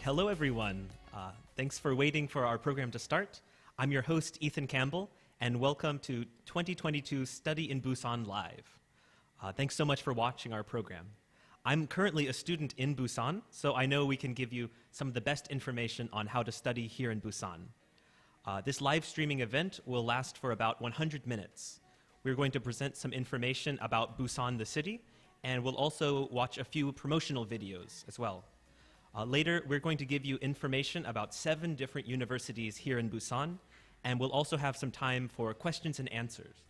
Hello, everyone. Thanks for waiting for our program to start. I'm your host, Ethan Campbell, and welcome to 2022 Study in Busan Live. Thanks so much for watching our program. I'm currently a student in Busan, so I know we can give you some of the best information on how to study here in Busan. This live streaming event will last for about 100 minutes. We're going to present some information about Busan, the city, and we'll also watch a few promotional videos as well. Later, we're going to give you information about 7 different universities here in Busan, and we'll also have some time for questions and answers.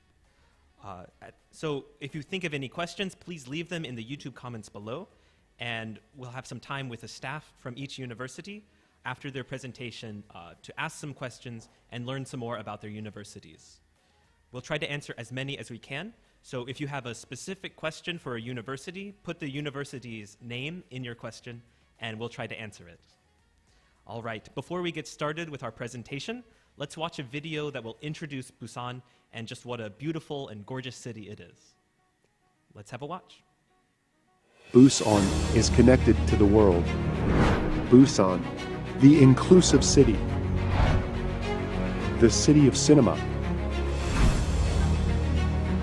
So if you think of any questions, please leave them in the YouTube comments below, and we'll have some time with the staff from each university after their presentation to ask some questions and learn some more about their universities. We'll try to answer as many as we can, so if you have a specific question for a university, put the university's name in your question, and we'll try to answer it. All right, before we get started with our presentation, let's watch a video that will introduce Busan and just what a beautiful and gorgeous city it is. Let's have a watch. Busan is connected to the world. Busan, the inclusive city. The city of cinema.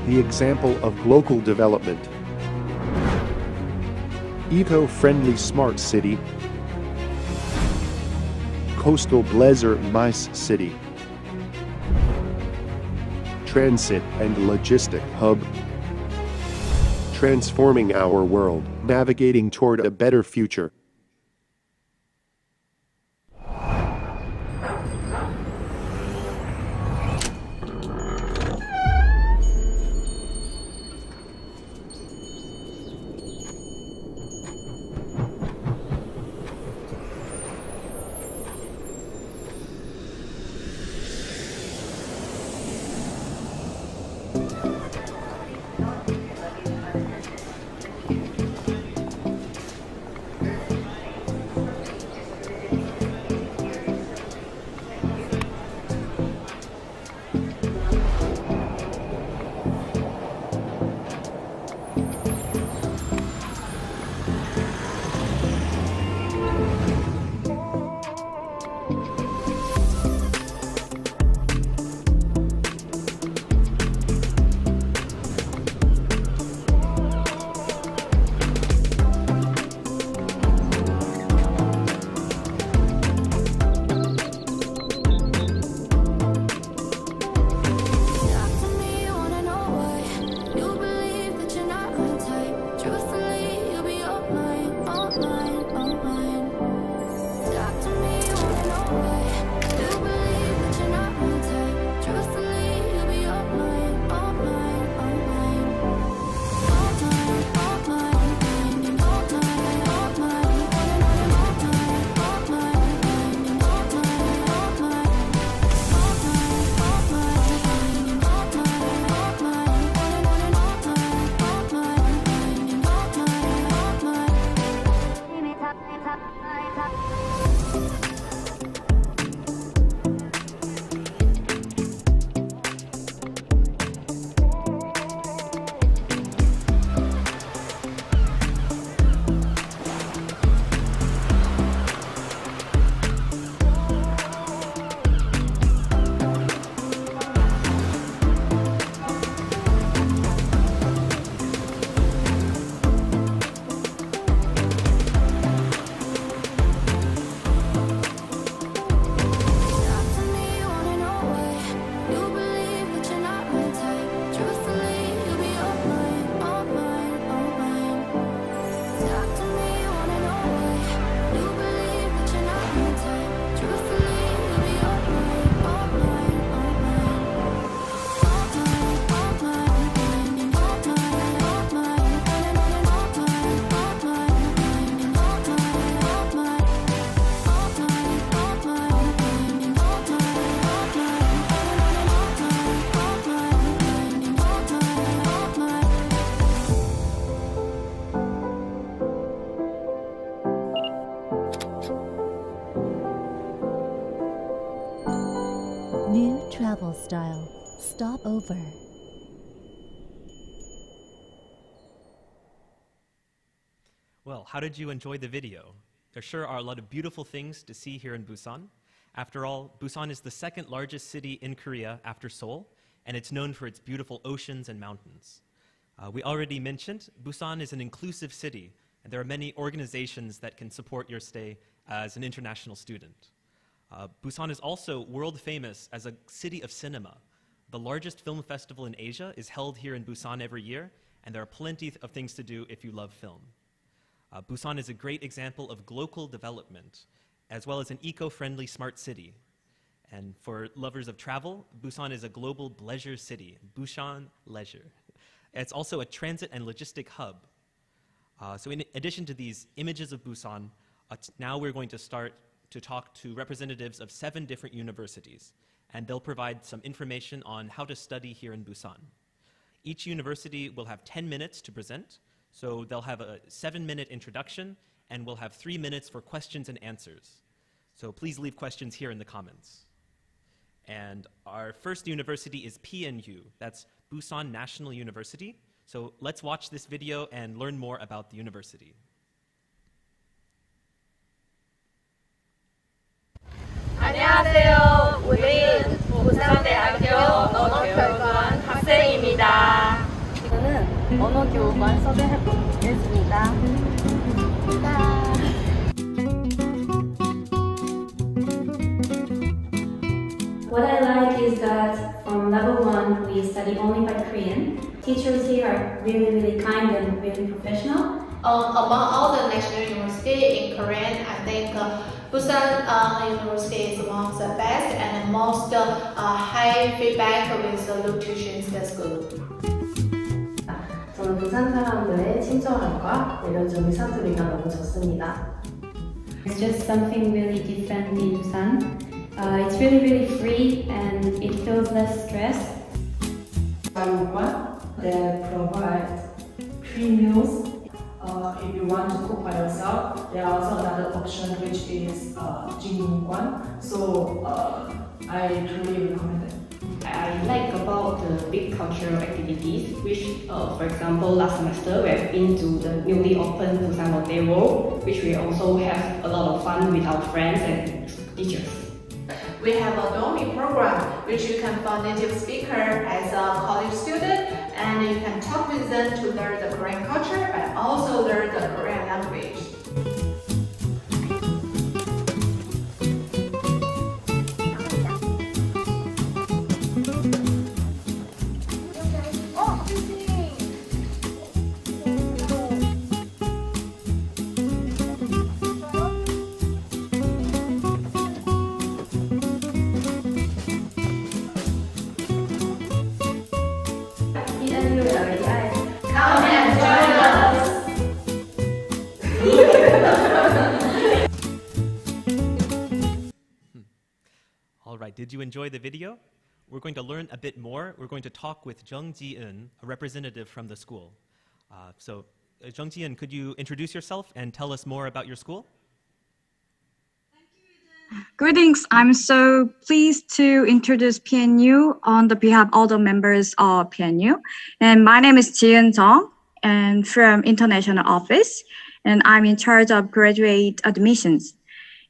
The example of local development. Eco-friendly smart city. Coastal Blazer Mice City. Transit and logistic hub. Transforming our world, navigating toward a better future. carnival style. Stop over. Well, how did you enjoy the video? There sure are a lot of beautiful things to see here in Busan. After all, Busan is the second largest city in Korea after Seoul, and it's known for its beautiful oceans and mountains. We already mentioned Busan is an inclusive city, and there are many organizations that can support your stay as an international student. Busan is also world famous as a city of cinema. The largest film festival in Asia is held here in Busan every year, and there are plenty of things to do if you love film. Busan is a great example of local development, as well as an eco-friendly smart city. And for lovers of travel, Busan is a global leisure city, Busan Leisure. It's also a transit and logistic hub. So in addition to these images of Busan, now we're going to start to talk to representatives of 7 different universities, and they'll provide some information on how to study here in Busan. Each university will have 10 minutes to present, so they'll have a 7-minute introduction, and we'll have 3 minutes for questions and answers. So please leave questions here in the comments. And our first university is PNU, that's Busan National University. So let's watch this video and learn more about the university. 안녕하세요. 우리는 부산대학교 언어교육원 학생입니다. 저는 언어교육원 섭외했습니다. What I like is that from level 1 we study only by Korean. Teachers here are really kind and really professional. Among all the national universities in Korea, I think Busan University is one of the best and most high feedback with the locution school. 저는 부산 사람들의 친절함과 내려준 의사소리가 너무 좋습니다. It's just something really different in Busan. It's really free and it feels less stress. They provide free meals. If you want to cook by yourself, there are also another option which is Jingguan. So I truly recommend it. I like about the big cultural activities, which, for example, last semester we have been to the newly opened Busan Hotel World, which we also have a lot of fun with our friends and teachers. We have a dormitory program which you can find native speaker as a college student, and you can talk with them to learn the Korean culture but also learn the Korean language. Come and join us! All right, did you enjoy the video? We're going to learn a bit more. We're going to talk with Jung Ji-eun, a representative from the school. Jung Ji-eun, could you introduce yourself and tell us more about your school? Greetings. I'm so pleased to introduce PNU on the behalf of all the members of PNU. And my name is Ji-eun Jung, and from International Office, and I'm in charge of graduate admissions.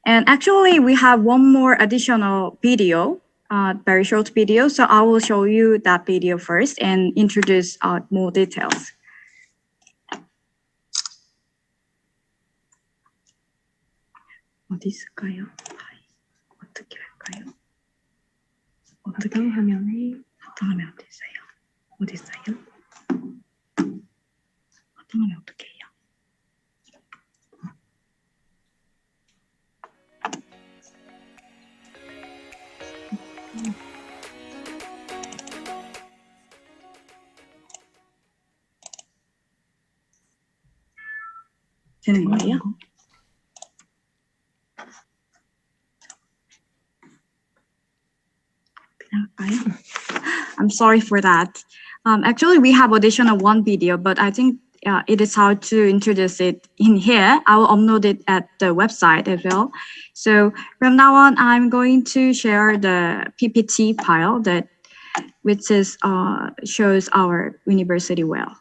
And actually, we have one more additional video, very short video. So I will show you that video first and introduce more details. 어디 있을까요? 어떻게 할까요? 어떻게 화면에 어떤 화면 어디 있어요? 어디 있어요? 어떤 화면 어떻게 해요? 되는 거예요? I'm sorry for that. Actually, we have additional one video, but I think it is hard to introduce it in here. I will upload it at the website as well. So from now on, I'm going to share the PPT file that which is shows our university well.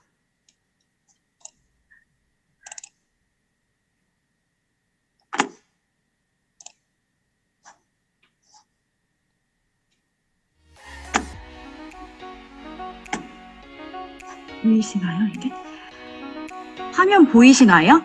보이시나요, 이게? 화면 보이시나요?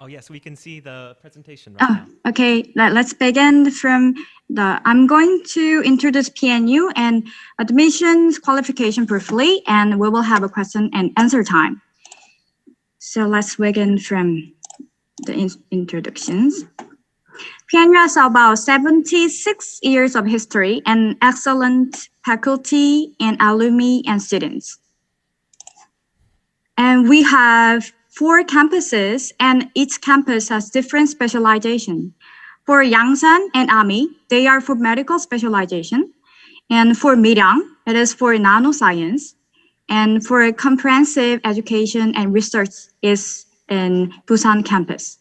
Oh, yes, we can see the presentation right now. Okay, let's begin from I'm going to introduce PNU and admissions qualification briefly, and we will have a question and answer time. So let's begin from the introductions. PNU has about 76 years of history and excellent faculty and alumni and students. And we have 4 campuses, and each campus has different specialization. For Yangsan and Ami, they are for medical specialization. And for Miryang, it is for nanoscience. And for comprehensive education and research is in Busan campus.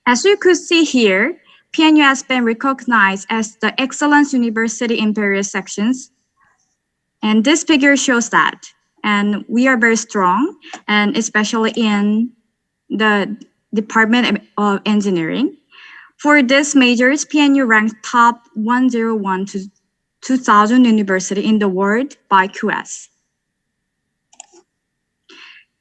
As you could see here, PNU has been recognized as the excellence university in various sections. And this figure shows that. And we are very strong, and especially in the Department of Engineering. For these majors, PNU ranked top 101 to 2000 university in the world by QS.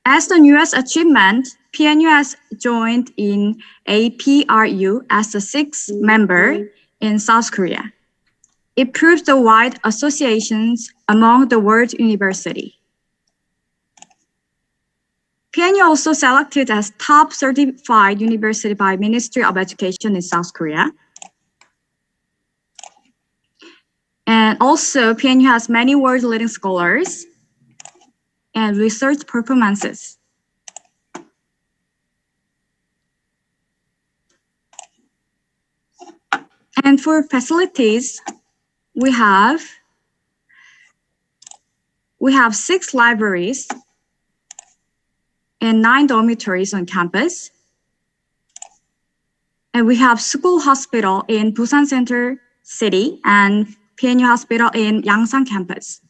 As the newest achievement, PNU has joined in APRU as a 6th member in South Korea. It proves the wide associations among the world university. PNU also selected as top certified university by Ministry of Education in South Korea. And also, PNU has many world-leading scholars and research performances. And for facilities, we have 6 libraries and 9 dormitories on campus. And we have school hospital in Busan Center City and PNU Hospital in Yangsan campus.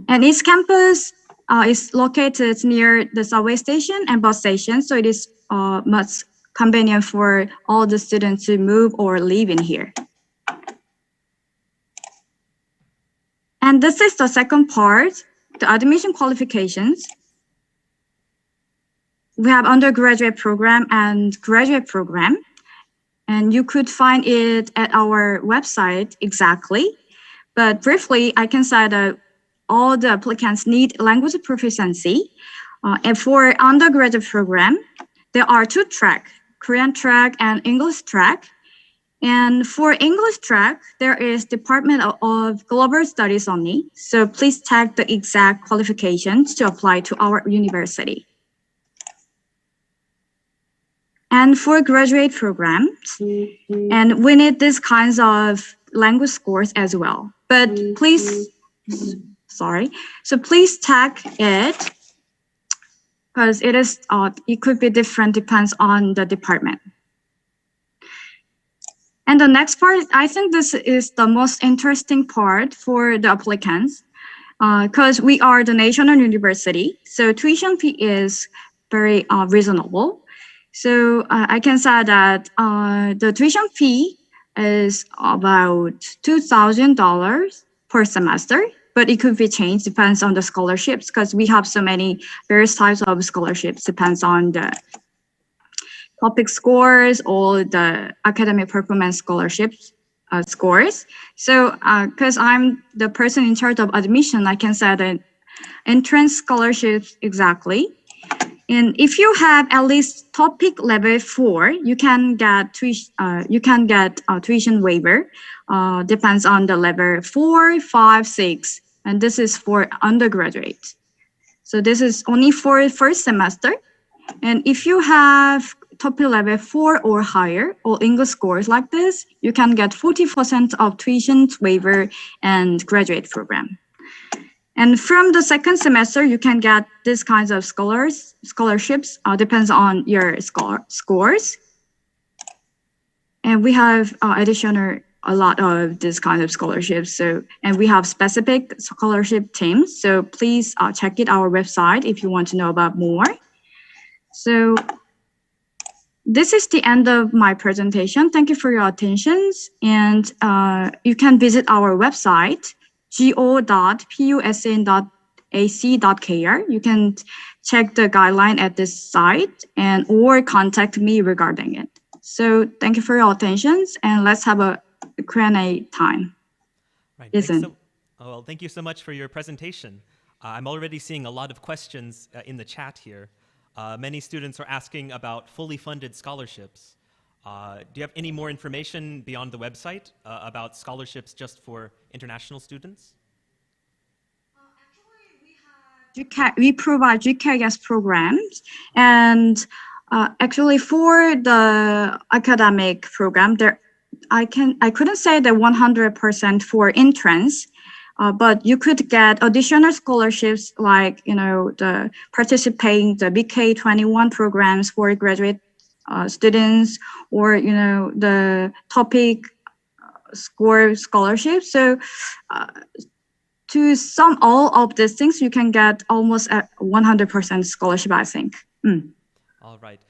And each campus is located near the subway station and bus station, so it is much convenient for all the students to move or live in here. And this is the second part, the admission qualifications. We have undergraduate program and graduate program, and you could find it at our website exactly. But briefly, I can say that all the applicants need language proficiency. And for undergraduate program, there are 2 tracks, Korean track and English track. And for English track, there is Department of Global Studies only. So please check the exact qualifications to apply to our university. And for graduate programs, and we need these kinds of language scores as well. But please, so please check it, because it could be different, depends on the department. And the next part, I think this is the most interesting part for the applicants, because we are the national university, so tuition fee is very reasonable. So I can say that the tuition fee is about $2,000 per semester, but it could be changed, depends on the scholarships, because we have so many various types of scholarships, depends on the topic scores or the academic performance scholarships scores. So because I'm the person in charge of admission, I can say that entrance scholarships exactly. And if you have at least topic level 4, you can get tuition waiver. Depends on the level 4, 5, 6, and this is for undergraduate. So this is only for first semester. And if you have topic level 4 or higher, or English scores like this, you can get 40% of tuition waiver and graduate program. And from the second semester, you can get these kinds of scholarships, depends on your scores. And we have additional a lot of this kind of scholarships. So, and we have specific scholarship teams. So please check it our website if you want to know about more. So this is the end of my presentation. Thank you for your attention. And you can visit our website, go.pusan.ac.kr. You can check the guideline at this site and or contact me regarding it. So thank you for your attention, and let's have a Q&A time. Right. Well, thank you so much for your presentation. I'm already seeing a lot of questions in the chat here. Many students are asking about fully funded scholarships. Do you have any more information beyond the website about scholarships just for international students? We provide GKS programs, and actually for the academic program, I couldn't say that 100% for entrance, but you could get additional scholarships like, the participating the BK21 programs for graduate students, or, the topic score scholarships. So to sum all of these things, you can get almost a 100% scholarship, I think. All right.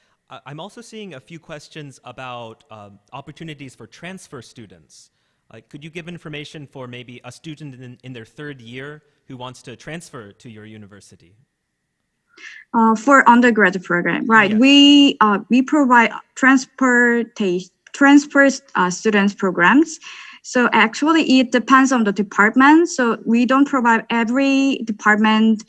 I'm also seeing a few questions about opportunities for transfer students. Could you give information for maybe a student in their third year who wants to transfer to your university? For undergraduate program, right? Yes. We provide transfer students programs. So actually, it depends on the department. So we don't provide every department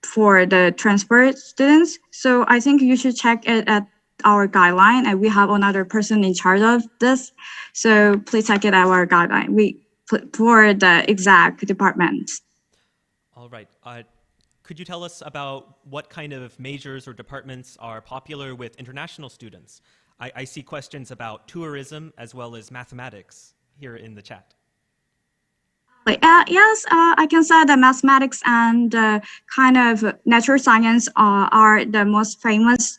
for the transfer students. So I think you should check it at our guideline, and we have another person in charge of this. So please check it our guideline. For the exact department. All right. Could you tell us about what kind of majors or departments are popular with international students? I see questions about tourism as well as mathematics here in the chat. Yes, I can say that mathematics and kind of natural science are the most famous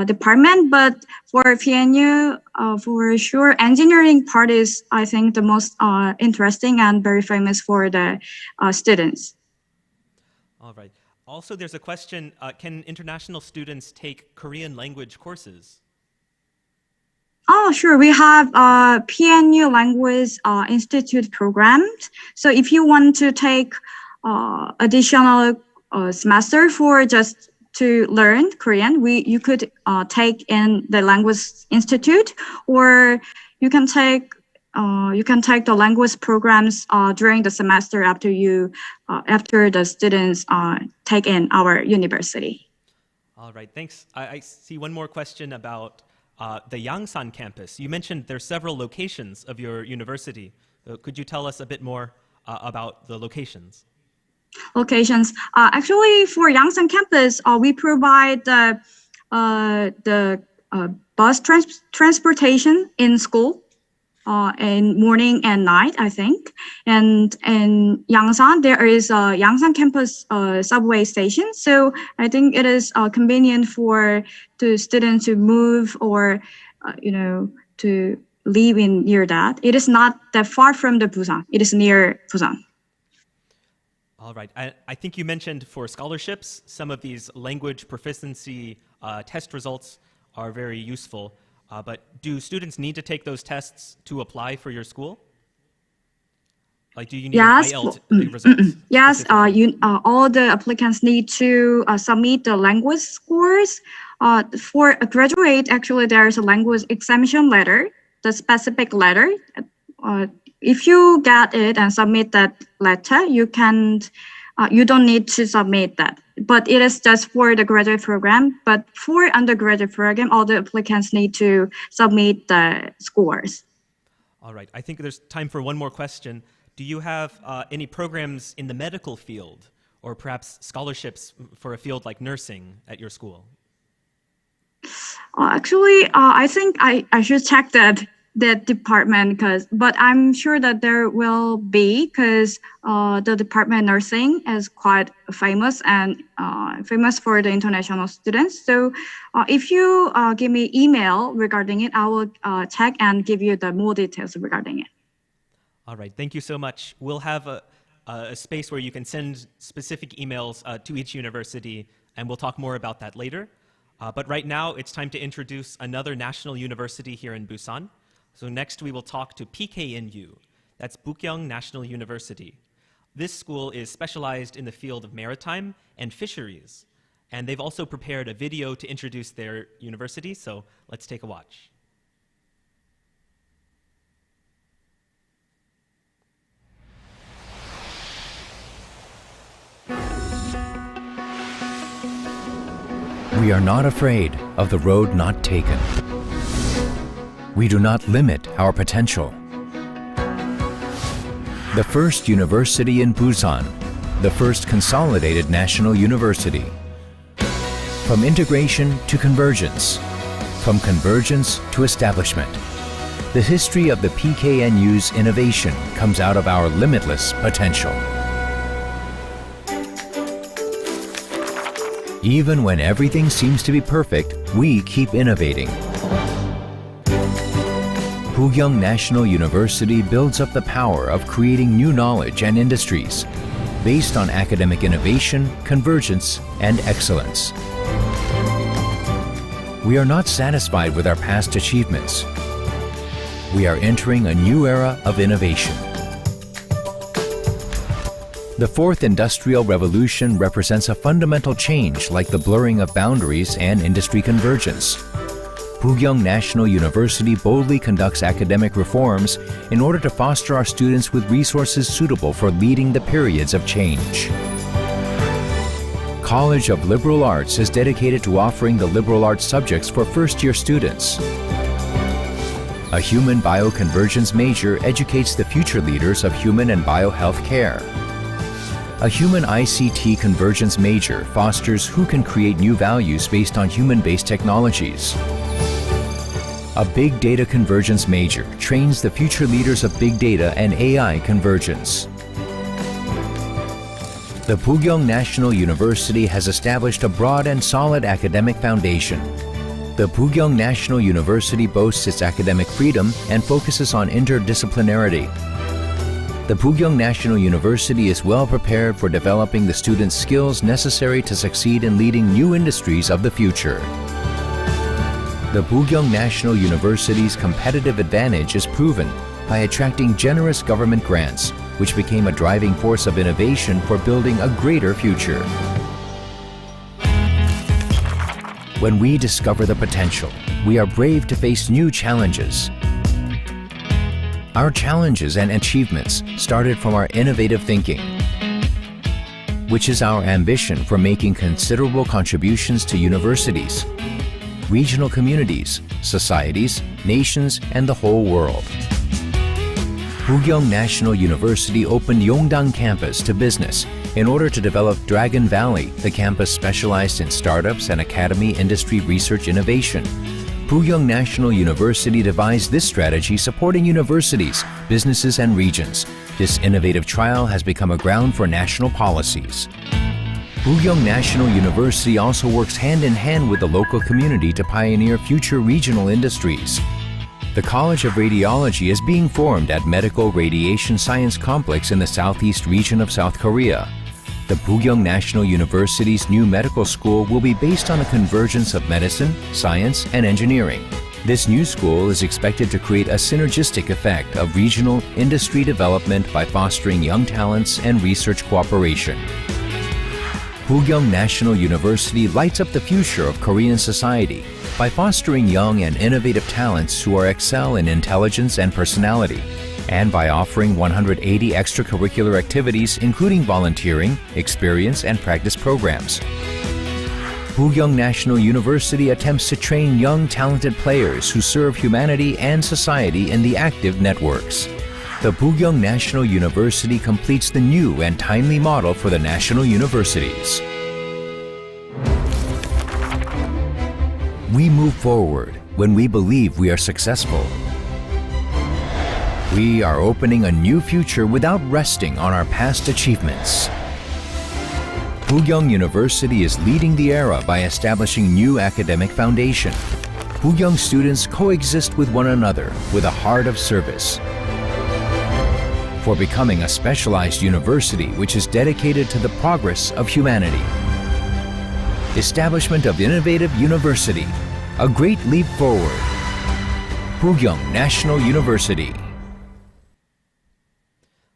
department. But for PNU, for sure, engineering part is, I think, the most interesting and very famous for the students. All right. Also, there's a question, can international students take Korean language courses? Oh, sure. We have PNU Language Institute programs. So if you want to take additional semester for just to learn Korean, you could take in the Language Institute, or you can take the language programs during the semester after the students take in our university. All right, thanks. I see one more question about the Yangsan campus. You mentioned there's several locations of your university. Could you tell us a bit more about the locations? Locations. Actually, for Yangsan campus, we provide the bus transportation in school. In morning and night, I think. And in Yangsan, there is a Yangsan campus subway station. So I think it is convenient for the students to move or, to live near that. It is not that far from the Busan. It is near Busan. All right. I think you mentioned for scholarships, some of these language proficiency test results are very useful. But do students need to take those tests to apply for your school? Like, do you need IELTS results? Yes, all the applicants need to submit the language scores. For a graduate, actually, there's a language examination letter, the specific letter. If you get it and submit that letter, you don't need to submit that. But it is just for the graduate program. But for undergraduate program, all the applicants need to submit the scores. All right. I think there's time for one more question. Do you have any programs in the medical field, or perhaps scholarships for a field like nursing at your school? Actually, I think I should check that that department, but I'm sure that there will be, because the department nursing is quite famous and famous for the international students. So if you give me email regarding it, I will check and give you the more details regarding it. All right, thank you so much. We'll have a space where you can send specific emails to each university, and we'll talk more about that later. But right now, it's time to introduce another national university here in Busan. So next, we will talk to PKNU. That's Bukyong National University. This school is specialized in the field of maritime and fisheries. And they've also prepared a video to introduce their university, so let's take a watch. We are not afraid of the road not taken. We do not limit our potential. The first university in Busan, the first consolidated national university. From integration to convergence, from convergence to establishment, the history of the PKNU's innovation comes out of our limitless potential. Even when everything seems to be perfect, we keep innovating. Bukyong National University builds up the power of creating new knowledge and industries based on academic innovation, convergence, and excellence. We are not satisfied with our past achievements. We are entering a new era of innovation. The fourth industrial revolution represents a fundamental change like the blurring of boundaries and industry convergence. Bukyong National University boldly conducts academic reforms in order to foster our students with resources suitable for leading the periods of change. College of Liberal Arts is dedicated to offering the liberal arts subjects for first-year students. A human bioconvergence major educates the future leaders of human and biohealth care. A human ICT convergence major fosters who can create new values based on human-based technologies. A big data convergence major trains the future leaders of big data and AI convergence. The Bukyong National University has established a broad and solid academic foundation. The Bukyong National University boasts its academic freedom and focuses on interdisciplinarity. The Bukyong National University is well prepared for developing the students' skills necessary to succeed in leading new industries of the future. The Bukyong National University's competitive advantage is proven by attracting generous government grants, which became a driving force of innovation for building a greater future. When we discover the potential, we are brave to face new challenges. Our challenges and achievements started from our innovative thinking, which is our ambition for making considerable contributions to universities, regional communities, societies, nations, and the whole world. Bukyong National University opened Yongdang campus to business in order to develop Dragon Valley, the campus specialized in startups and academy industry research innovation. Bukyong National University devised this strategy supporting universities, businesses, and regions. This innovative trial has become a ground for national policies. Bukyong National University also works hand in hand with the local community to pioneer future regional industries. The College of Radiology is being formed at Medical Radiation Science Complex in the southeast region of South Korea. The Bukyong National University's new medical school will be based on a convergence of medicine, science, and engineering. This new school is expected to create a synergistic effect of regional industry development by fostering young talents and research cooperation. Bukyong National University lights up the future of Korean society by fostering young and innovative talents who excel in intelligence and personality, and by offering 180 extracurricular activities including volunteering, experience, and practice programs. Bukyong National University attempts to train young talented players who serve humanity and society in the active networks. The Bukyong National University completes the new and timely model for the national universities. We move forward when we believe we are successful. We are opening a new future without resting on our past achievements. Buyong University is leading the era by establishing new academic foundation. Buyong students coexist with one another with a heart of service. For becoming a specialized university which is dedicated to the progress of humanity. Establishment of innovative university, a great leap forward. Buyong National University.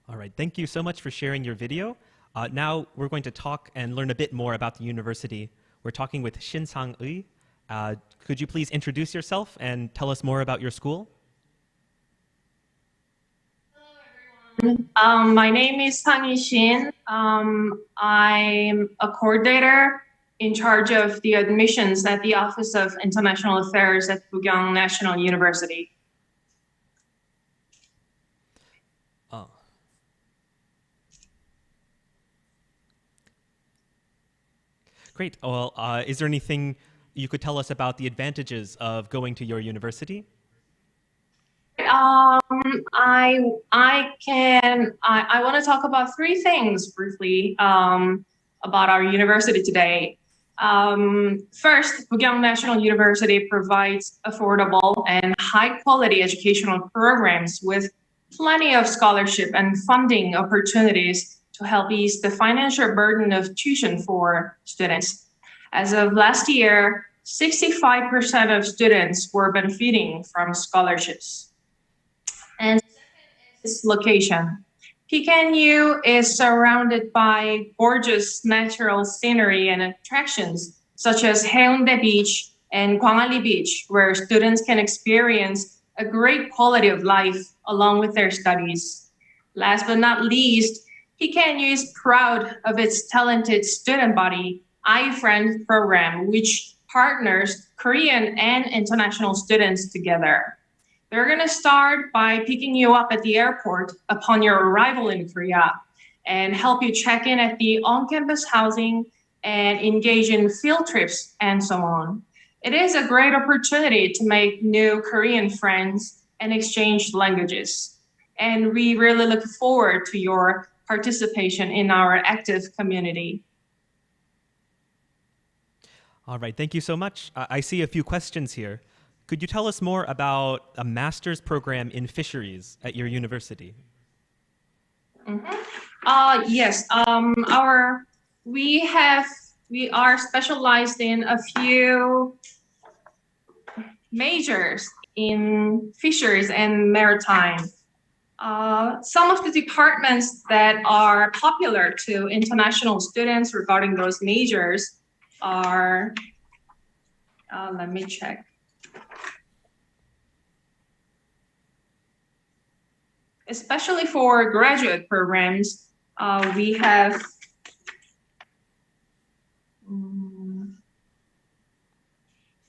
All right, thank you so much for sharing your video. Now we're going to talk and learn a bit more about the university. We're talking with Shin Sang-ui. Could you please introduce yourself and tell us more about your school? My name is Sang Shin. I'm a coordinator in charge of the admissions at the Office of International Affairs at Buyong National University. Oh. Great. Well, is there anything you could tell us about the advantages of going to your university? I want to talk about three things briefly about our university today. First, Buyong National University provides affordable and high-quality educational programs with plenty of scholarship and funding opportunities to help ease the financial burden of tuition for students. As of last year, 65% of students were benefiting from scholarships. And its location. PKNU is surrounded by gorgeous natural scenery and attractions such as Haeundae Beach and Gwangali Beach, where students can experience a great quality of life along with their studies. Last but not least, PKNU is proud of its talented student body, iFriend program, which partners Korean and international students together. They're going to start by picking you up at the airport upon your arrival in Korea and help you check in at the on-campus housing and engage in field trips and so on. It is a great opportunity to make new Korean friends and exchange languages. And we really look forward to your participation in our active community. All right, thank you so much. I see a few questions here. Could you tell us more about a master's program in fisheries at your university? Yes, we are specialized in a few majors in fisheries and maritime. Some of the departments that are popular to international students regarding those majors are, let me check. Especially for graduate programs, we have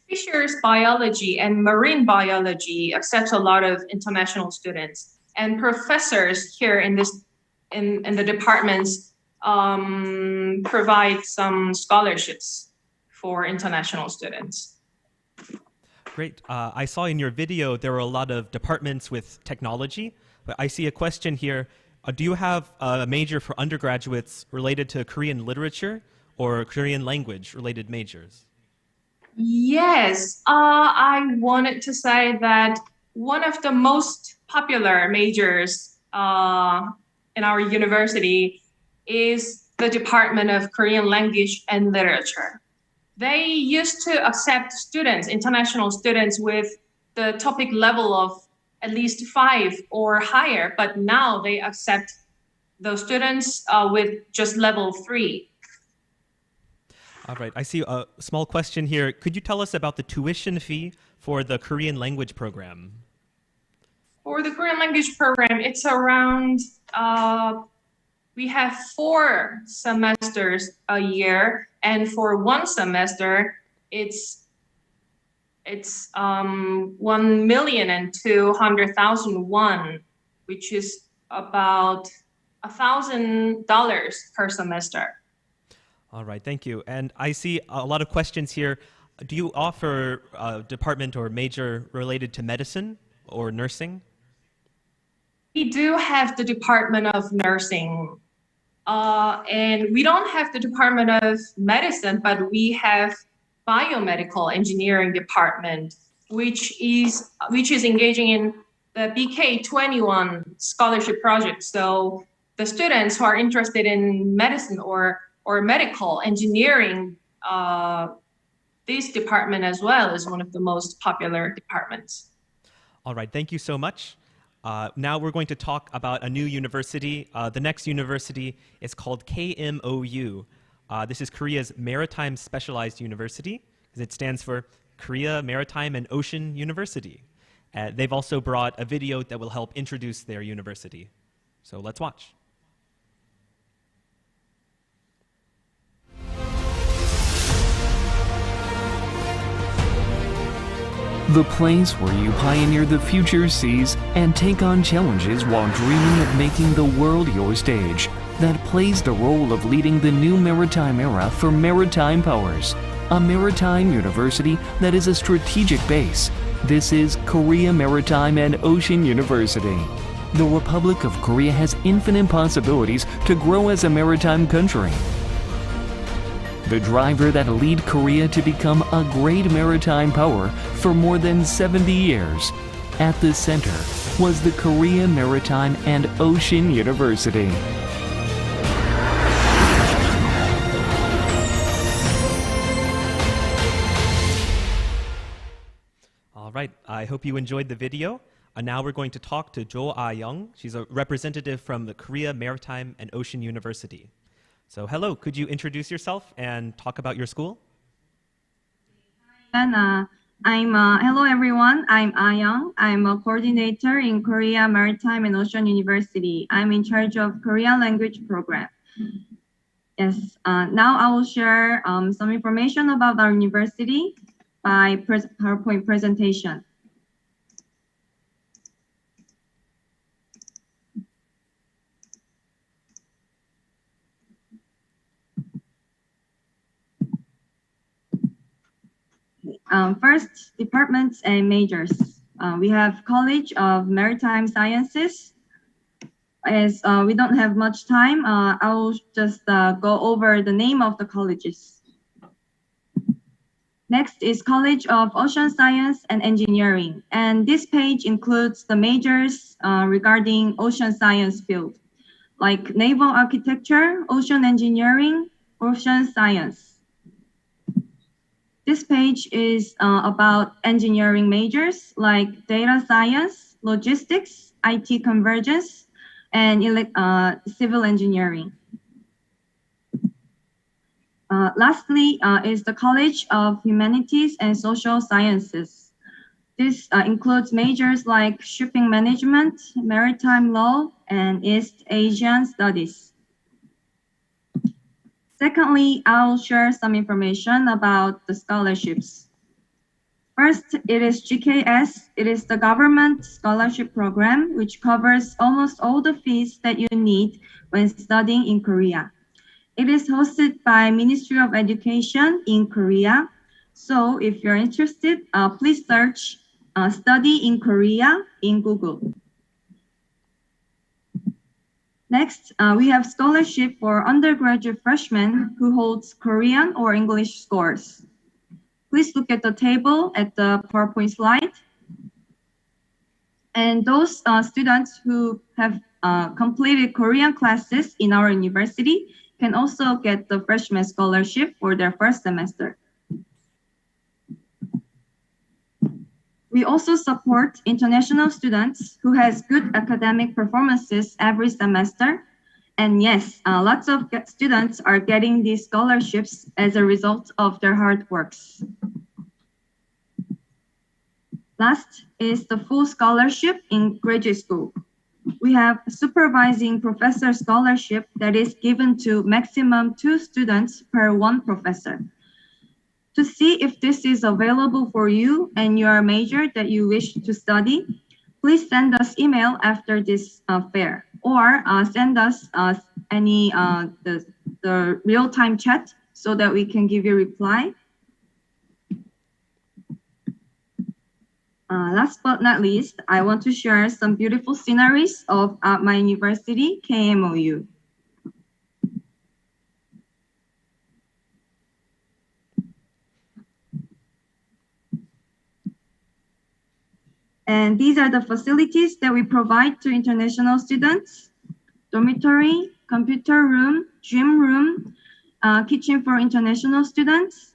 fisheries biology and marine biology accepts a lot of international students, and professors here in the departments provide some scholarships for international students. Great. I saw in your video there were a lot of departments with technology. But I see a question here. Do you have a major for undergraduates related to Korean literature or Korean language related majors? Yes, I wanted to say that one of the most popular majors in our university is the Department of Korean Language and Literature. They used to accept students, international students, with the topic level of at least 5 or higher, but now they accept those students with just level 3. All right, I see a small question here. Could you tell us about the tuition fee for the Korean language program? For the Korean language program, it's around, we have 4 semesters a year, and for 1 semester, it's 1,200,000 won, which is about $1,000 per semester. All right, thank you. And I see a lot of questions here. Do you offer a department or major related to medicine or nursing? We do have the Department of Nursing, and we don't have the Department of Medicine, but we have Biomedical Engineering Department, which is engaging in the BK21 scholarship project. So the students who are interested in medicine or medical engineering, this department as well is one of the most popular departments. All right, thank you so much. Now we're going to talk about a new university. The next university is called KMOU. This is Korea's Maritime Specialized University, because it stands for Korea Maritime and Ocean University. They've also brought a video that will help introduce their university. So let's watch. The place where you pioneer the future seas and take on challenges while dreaming of making the world your stage. That plays the role of leading the new maritime era for maritime powers. A maritime university that is a strategic base. This is Korea Maritime and Ocean University. The Republic of Korea has infinite possibilities to grow as a maritime country. The driver that lead Korea to become a great maritime power for more than 70 years. At the center was the Korea Maritime and Ocean University. All right, I hope you enjoyed the video. Now we're going to talk to Jo Ah-young. She's a representative from the Korea Maritime and Ocean University. So hello, could you introduce yourself and talk about your school? Hello everyone, I'm Ah-young. I'm a coordinator in Korea Maritime and Ocean University. I'm in charge of Korean language program. Yes, now I will share some information about our university by PowerPoint presentation. First, departments and majors. We have College of Maritime Sciences. As we don't have much time, I will just go over the name of the colleges. Next is College of Ocean Science and Engineering. And this page includes the majors regarding ocean science field, like naval architecture, ocean engineering, ocean science. This page is about engineering majors like data science, logistics, IT convergence, and civil engineering. Lastly is the College of Humanities and Social Sciences. This includes majors like shipping management, maritime law, and East Asian studies. Secondly, I'll share some information about the scholarships. First, it is GKS. It is the government scholarship program, which covers almost all the fees that you need when studying in Korea. It is hosted by Ministry of Education in Korea. So if you're interested, please search Study in Korea in Google. Next, we have scholarship for undergraduate freshmen who holds Korean or English scores. Please look at the table at the PowerPoint slide. And those students who have completed Korean classes in our university can also get the freshman scholarship for their first semester. We also support international students who has good academic performances every semester. And yes, lots of students are getting these scholarships as a result of their hard works. Last is the full scholarship in graduate school. We have supervising professor scholarship that is given to maximum 2 students per 1 professor. To see if this is available for you and your major that you wish to study, please send us email after this fair, or send us the real-time chat so that we can give you a reply. Last but not least, I want to share some beautiful sceneries of my university, KMOU. And these are the facilities that we provide to international students: dormitory, computer room, gym room, kitchen for international students.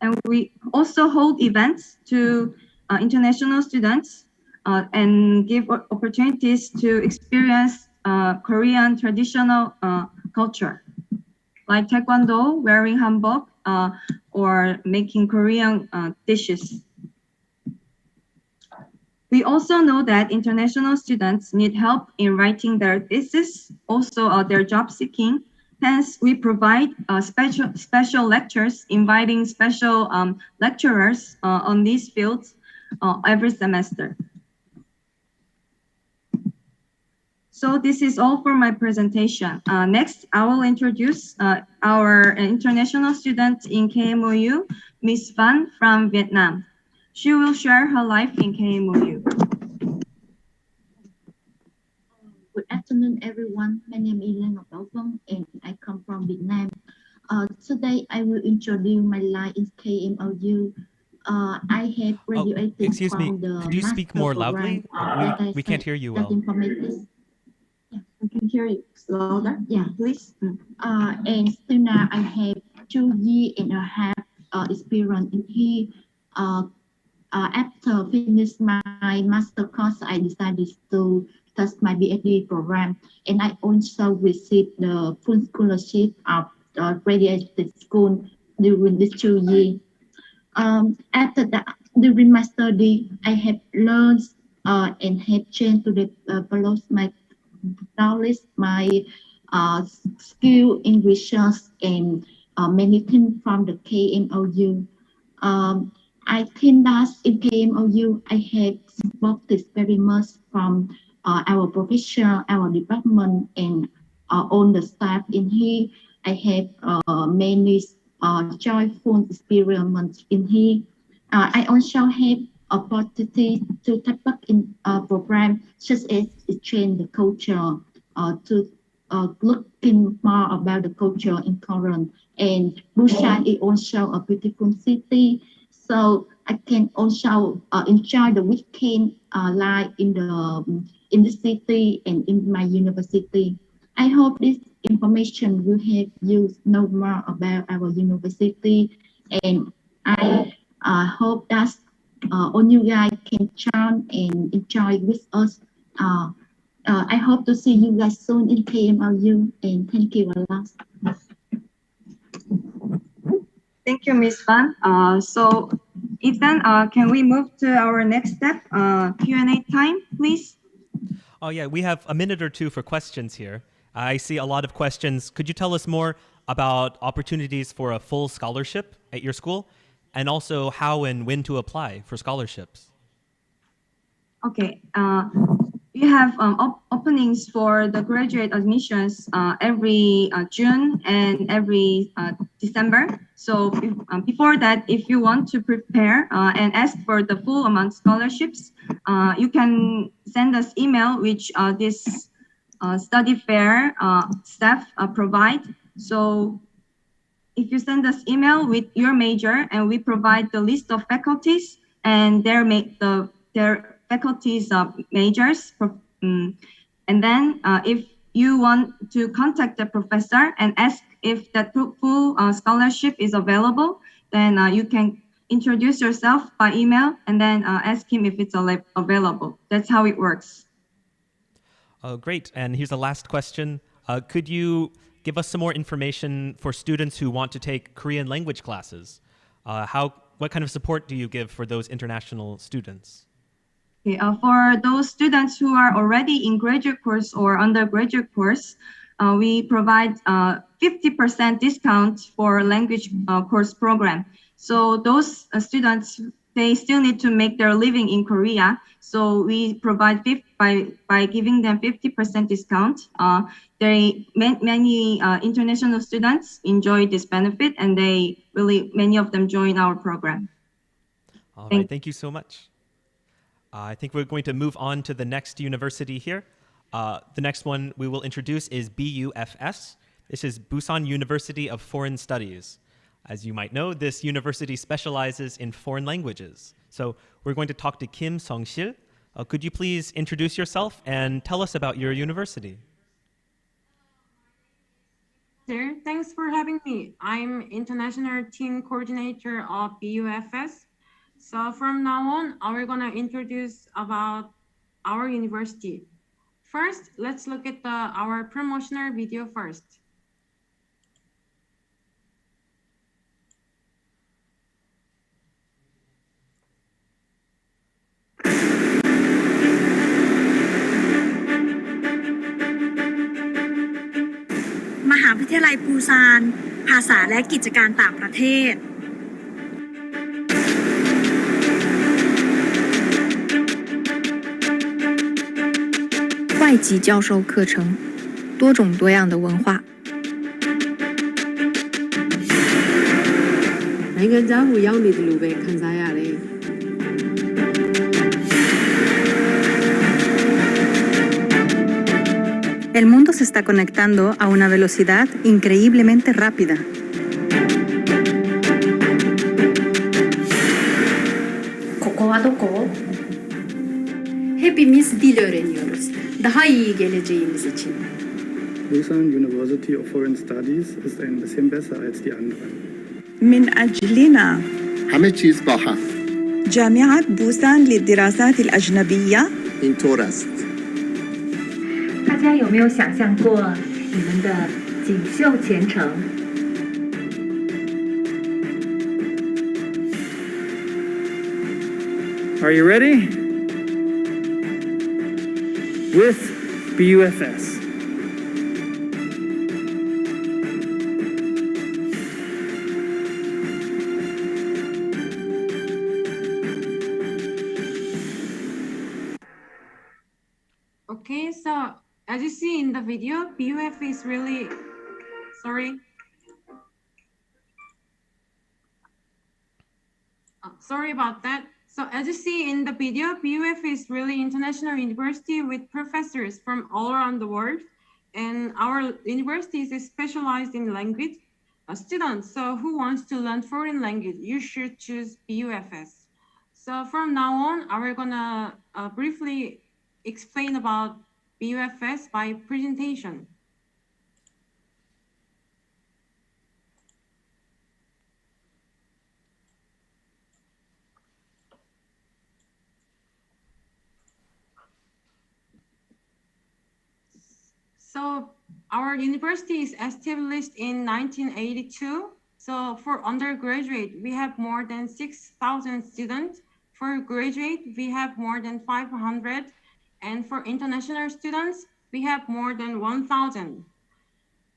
And we also hold events to international students and give opportunities to experience Korean traditional culture, like taekwondo, wearing hanbok, or making Korean dishes. We also know that international students need help in writing their thesis, also their job seeking. Hence, we provide special lectures, inviting special lecturers on these fields every semester. So this is all for my presentation. Next, I will introduce our international student in KMOU, Miss Van from Vietnam. She will share her life in KMOU. Good afternoon, everyone. My name is Lê Ngọc Bảo Vân, and I come from Vietnam. Today, I will introduce my life in KMOU. I have graduated excuse me, from the could you speak more loudly? We can't hear you well. Yeah, I can hear you louder. Yeah, please. And still now, I have 2 years and a half experience in here. After finish my master course, I decided to test my PhD program, and I also received the full scholarship of the graduate school during this 2 years. After that, during my study, I have learned and have changed to develop my knowledge, my skill in research, and many things from the KMOU. I think that in KMOU, I have supported very much from our professor, our department, and all the staff in here. I have many joyful experiences in here. I also have opportunity to take part in programs such as exchange the culture, to looking more about the culture in Korea. And Busan is also a beautiful city. So I can also enjoy the weekend life in the city and in my university. I hope this information will help you know more about our university, and I hope that all you guys can join and enjoy with us. I hope to see you guys soon in KMOU, and thank you a lot. Thank you, Ms. Van. So, Ethan, can we move to our next step, Q&A time, please? Oh, yeah, we have a minute or two for questions here. I see a lot of questions. Could you tell us more about opportunities for a full scholarship at your school, and also how and when to apply for scholarships? Okay. We have openings for the graduate admissions every June and every December. So before that, if you want to prepare and ask for the full amount scholarships, you can send us email, which this study fair staff provide. So if you send us email with your major, and we provide the list of faculties and their faculties majors, and then if you want to contact the professor and ask if that full scholarship is available, then you can introduce yourself by email and then ask him if it's available. That's how it works. Oh, great. And here's the last question. Could you give us some more information for students who want to take Korean language classes? What kind of support do you give for those international students? Okay, for those students who are already in graduate course or undergraduate course, we provide 50% discount for language course program. So those students, they still need to make their living in Korea. So we provide by giving them 50% discount. Many international students enjoy this benefit, and many of them join our program. All right, thank you so much. I think we're going to move on to the next university here. The next one we will introduce is BUFS. This is Busan University of Foreign Studies. As you might know, this university specializes in foreign languages. So we're going to talk to Kim Song-sil. Could you please introduce yourself and tell us about your university? Sir, thanks for having me. I'm International Team Coordinator of BUFS. So from now on, we're gonna introduce about our university. First, let's look at our promotional video first. Mahavidyalay Busan ภาษาและกิจการต่างประเทศ外籍教授课程，多种多样的文化。နိုင်ငံခြားကိုရောက်နေတယ်လို့ပဲခံစားရတယ် El mundo se está conectando a una velocidad increíblemente rápida. Hepimiz dil öğreniyoruz. Daha iyi geleceğimiz için. Busan University of Foreign Studies ist ein bisschen besser als die anderen. من أجلنا همه چیز با هم جامعة بوسان للدراسات الأجنبية اینطور است 大家有没有想象过你们的锦绣前程？ Are you ready? With BUFS. Okay, so as you see in the video, BUF is really, sorry. Sorry about that. So as you see in the video, BUF is really international university with professors from all around the world. And our university is specialized in language. Students, so who wants to learn foreign language, you should choose BUFS. So from now on, we're gonna briefly explain about BUFS by presentation. So our university is established in 1982. So for undergraduate, we have more than 6,000 students. For graduate, we have more than 500. And for international students, we have more than 1,000.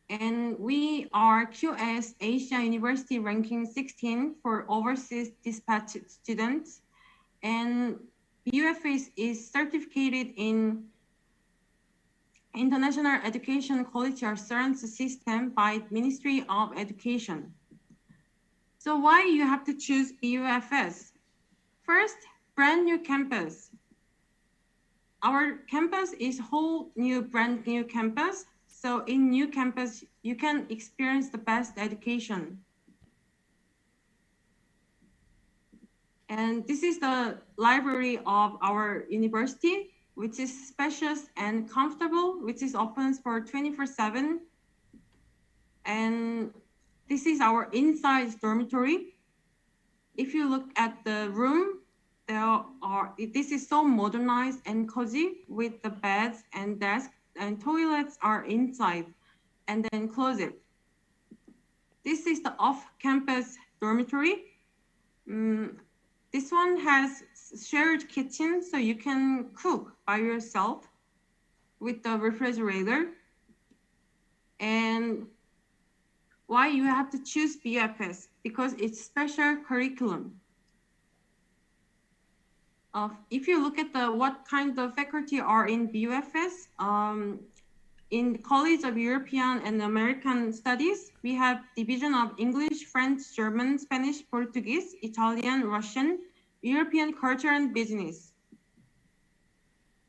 And we are QS Asia University ranking 16 for overseas dispatched students. And BUFS is certificated in International Education Quality Assurance System by Ministry of Education. So why you have to choose BUFS? First, brand new campus. Our campus is whole new, brand new campus. So in new campus, you can experience the best education. And this is the library of our university, which is spacious and comfortable, which is open for 24/7. And this is our inside dormitory. If you look at the room, this is so modernized and cozy with the beds and desks, and toilets are inside and then closet. This is the off-campus dormitory. This one has shared kitchen, so you can cook by yourself with the refrigerator. And why you have to choose BFS? Because it's special curriculum. If you look at what kind of faculty are in BUFS, in College of European and American Studies, we have division of English, French, German, Spanish, Portuguese, Italian, Russian, European Culture and Business.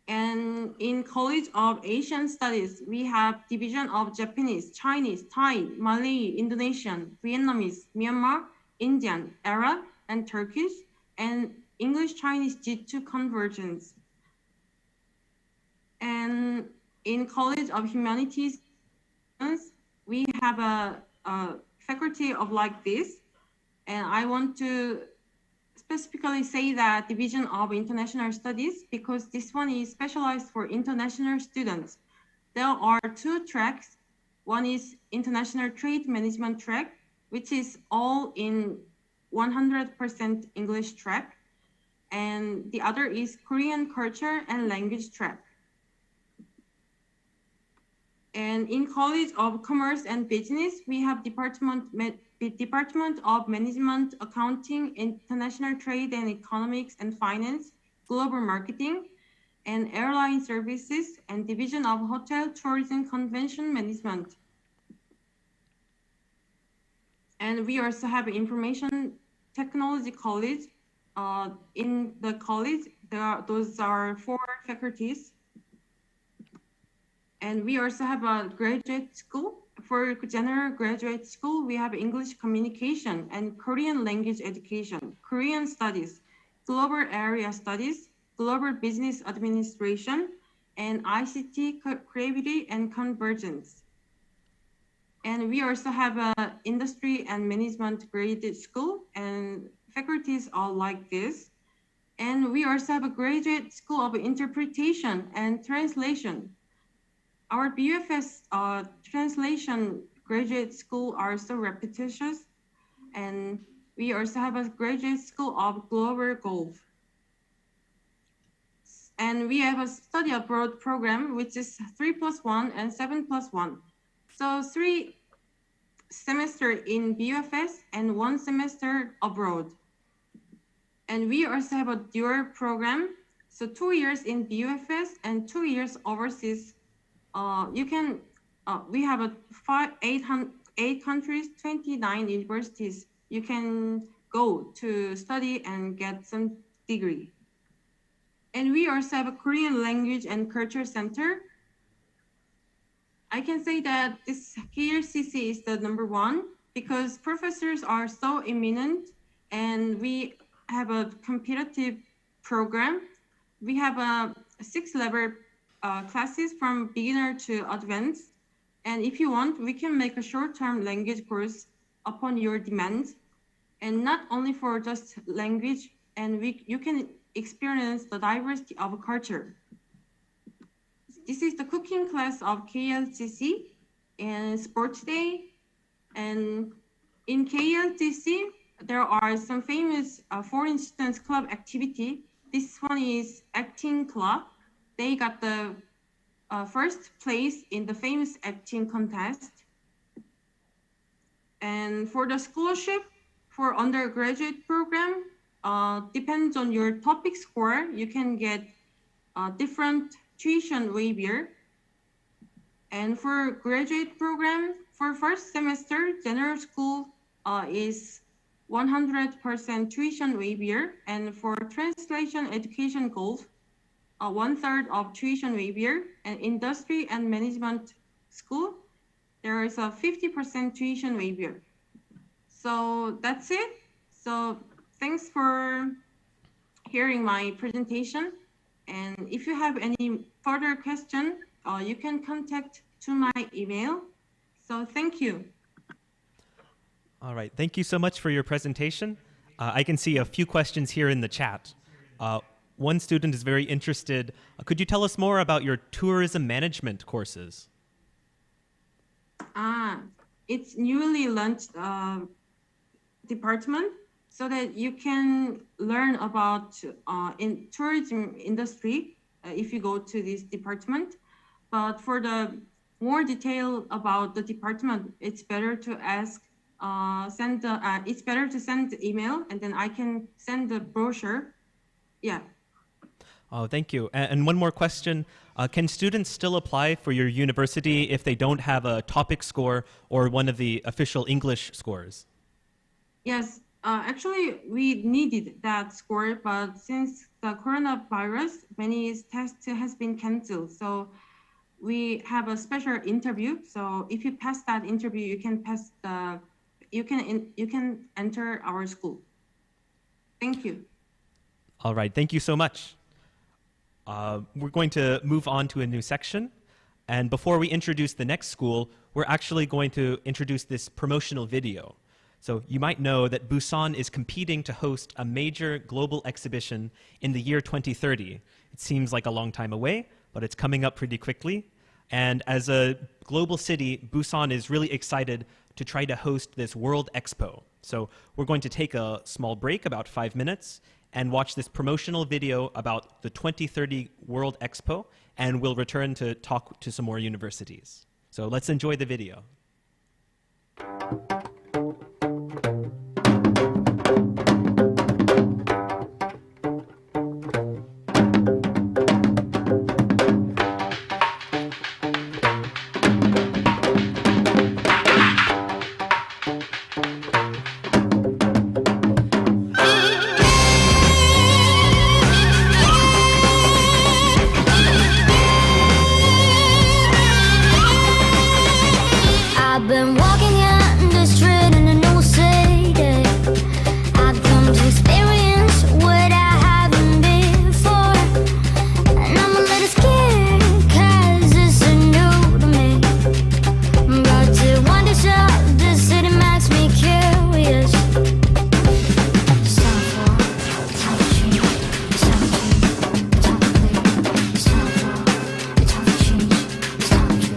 And in College of Asian Studies, we have Division of Japanese, Chinese, Thai, Malay, Indonesian, Vietnamese, Myanmar, Indian, Arab, and Turkish, and English-Chinese G2 Convergence. And in College of Humanities, we have a faculty of like this. And I want to specifically say that Division of International Studies because this one is specialized for international students. There are two tracks. One is International Trade Management track, which is all in 100% English track. And the other is Korean Culture and Language track. And in College of Commerce and Business, we have Department of Management, Accounting, International Trade and Economics and Finance, Global Marketing, and Airline Services, and Division of Hotel, Tourism, Convention Management. And we also have Information Technology College. In the college, those are 4 faculties. And we also have a graduate school. For general graduate school, we have English communication and Korean language education, Korean studies, global area studies, global business administration, and ICT creativity and convergence. And we also have a industry and management graduate school, and faculties are like this. And we also have a graduate school of interpretation and translation. Our BUFS translation graduate school are so repetitious, and we also have a graduate school of global Gulf. And we have a study abroad program, which is 3+1 and 7+1. So 3 semesters in BUFS and 1 semester abroad. And we also have a dual program, so 2 years in BUFS and 2 years overseas. We have 8 countries, 29 universities. You can go to study and get some degree. And we also have a Korean Language and Culture Center. I can say that this KLCC is the #1 because professors are so eminent, and we have a competitive program. We have a 6-level classes from beginner to advanced. And if you want, we can make a short-term language course upon your demand. And not only for just language, and you can experience the diversity of culture. This is the cooking class of KLCC and sports day. And in KLCC, there are some famous foreign students club activity. This one is acting club. They got the first place in the famous acting contest. And for the scholarship for undergraduate program, depends on your topic score. You can get different tuition waiver. And for graduate program, for first semester, general school is 100% tuition waiver. And for translation education goals, 1/3 of tuition waiver. And industry and management school, there is a 50% tuition waiver. So that's it. So thanks for hearing my presentation. And if you have any further question, you can contact to my email. So thank you. All right, thank you so much for your presentation. I can see a few questions here in the chat. One student is very interested. Could you tell us more about your tourism management courses? It's newly launched department so that you can learn about in tourism industry if you go to this department. But for the more detail about the department, it's better to ask, it's better to send the email, and then I can send the brochure. Yeah. Oh, thank you. And one more question. Can students still apply for your university if they don't have a topic score or one of the official English scores? Yes, Actually, we needed that score, but since the coronavirus, many tests has been canceled. So we have a special interview. So if you pass that interview, you can pass the, you can enter our school. Thank you. All right, thank you so much. We're going to move on to a new section. And before we introduce the next school, we're actually going to introduce this promotional video. So you might know that Busan is competing to host a major global exhibition in the year 2030. It seems like a long time away, but it's coming up pretty quickly. And as a global city, Busan is really excited to try to host this World Expo. So we're going to take a small break, about 5 minutes, and watch this promotional video about the 2030 World Expo, and we'll return to talk to some more universities. So let's enjoy the video. I've been walking in the street in a new city. I've come to experience what I haven't before. And I'm a little scared, 'cause it's so new to me. But to wander through the city makes me curious. It's time for a time to change. It's time to change. It's time to play. It's time for a time to change. It's time to.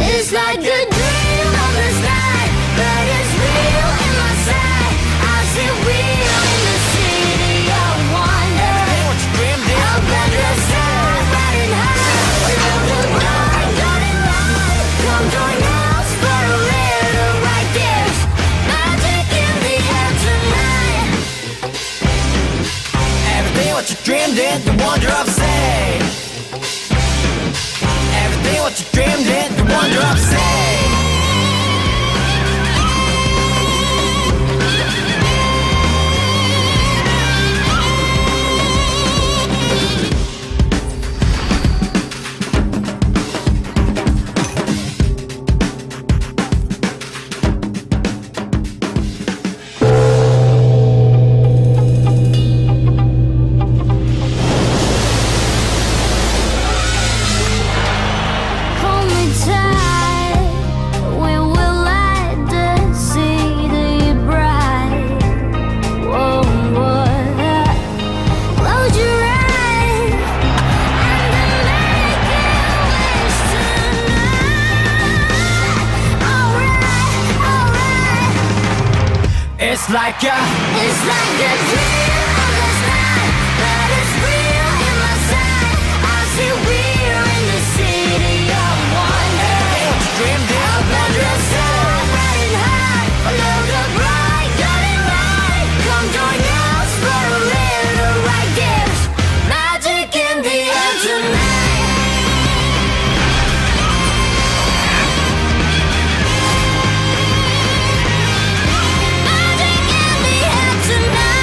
It's like a dream of the sky, but it's real in my sight. I see real in the city of wonder. Up at the sky, riding high, along the road, going right. Come join us for a little ride. There's magic in the air tonight. Everything what you dreamed in, the wonder of say. Everything what you dreamed in, the wonder of say. Hold me tight, we will light the city bright. Whoa, whoa. Close your eyes and then make a wish tonight. Alright, alright. It's like a dream of the sky, but it's real in my sight. I see real in the city of wonder. Up at the sky, riding high, along the bright, going right. Come join us for a little ride. There's magic in the air tonight. Magic in the air tonight.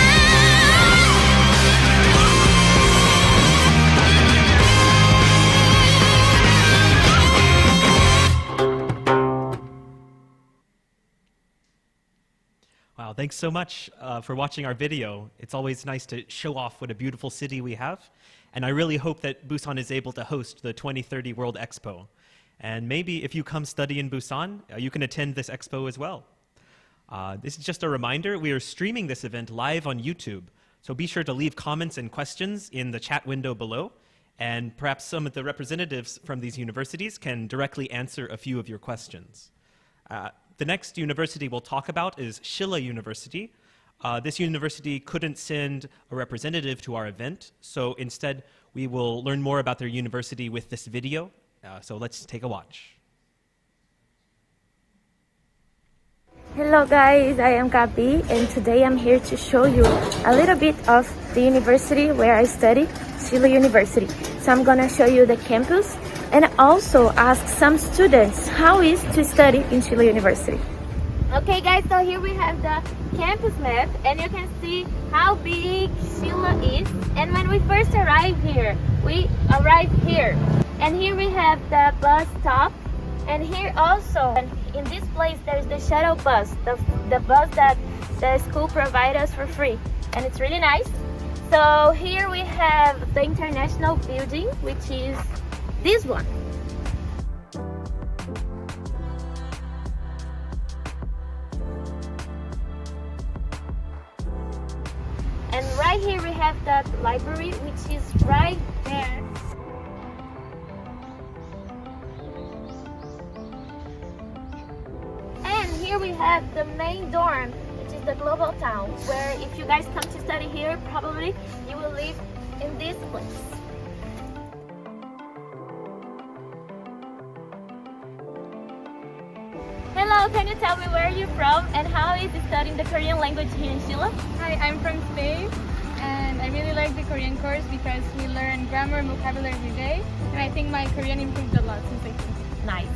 Wow, thanks so much for watching our video. It's always nice to show off what a beautiful city we have. And I really hope that Busan is able to host the 2030 World Expo. And maybe if you come study in Busan, you can attend this expo as well. This is just a reminder, we are streaming this event live on YouTube. So be sure to leave comments and questions in the chat window below. And perhaps some of the representatives from these universities can directly answer a few of your questions. The next university we'll talk about is Shilla University. This university couldn't send a representative to our event, so instead we will learn more about their university with this video. So let's take a watch. Hello guys, I am Gabi and today I'm here to show you a little bit of the university where I study, Shilla University. So I'm gonna show you the campus and also ask some students how it is to study in Shilla University. Okay guys, so here we have the campus map and you can see how big Sheila is. And when we first arrived here, and here we have the bus stop, and here also, and in this place there's the shuttle bus, the bus that the school provides us for free, and it's really nice. So here we have the international building, which is this one. And right here we have the library, which is right there. And here we have the main dorm, which is the global town, where if you guys come to study here, probably you will live in this place. Hello, can you tell me where you're from and how is it studying the Korean language here in Chile? Hi, I'm from Spain and I really like the Korean course because we learn grammar and vocabulary every day, and I think my Korean improved a lot since I came. Nice.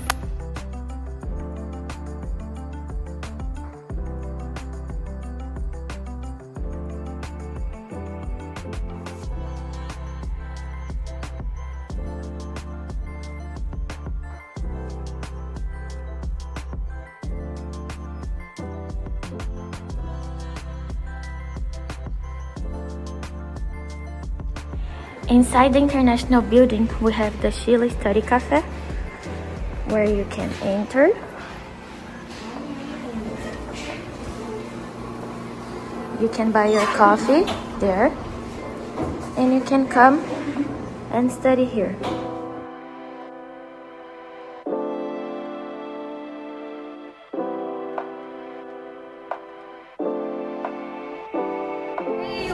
Inside the international building, we have the Chile Study Cafe, where you can enter. You can buy your coffee there, and you can come and study here.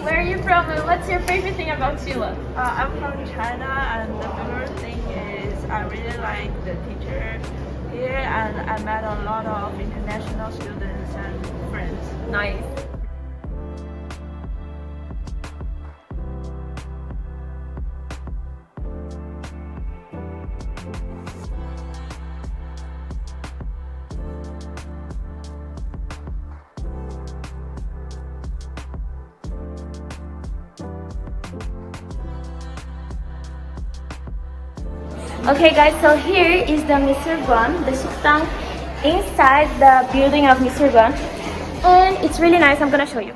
Where are you from and what's your favorite thing about Chile? I'm from China, and the favorite thing is I really like the teacher here, and I met a lot of international students and friends. Nice. Okay guys, so here is the Mr. Gon, the 식당 inside the building of Mr. Gon, and it's really nice. I'm gonna show you.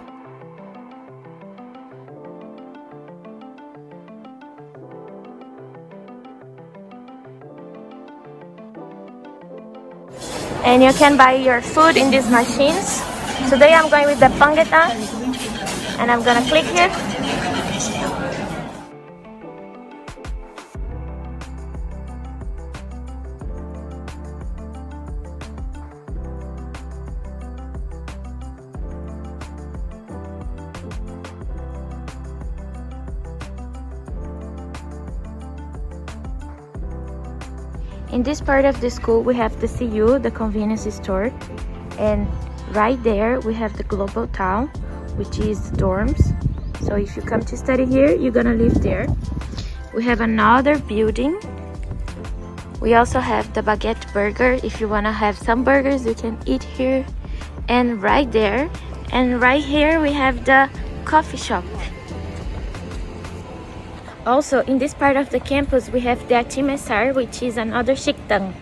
And you can buy your food in these machines. Today I'm going with the pangetang, and I'm gonna click here. In this part of the school, we have the CU, the convenience store, and right there we have the global town, which is dorms. So if you come to study here, you're gonna live there. We have another building. We also have the baguette burger. If you wanna have some burgers, you can eat here. And right there, and right here we have the coffee shop. Also, in this part of the campus, we have the Atimesar, which is another 식당.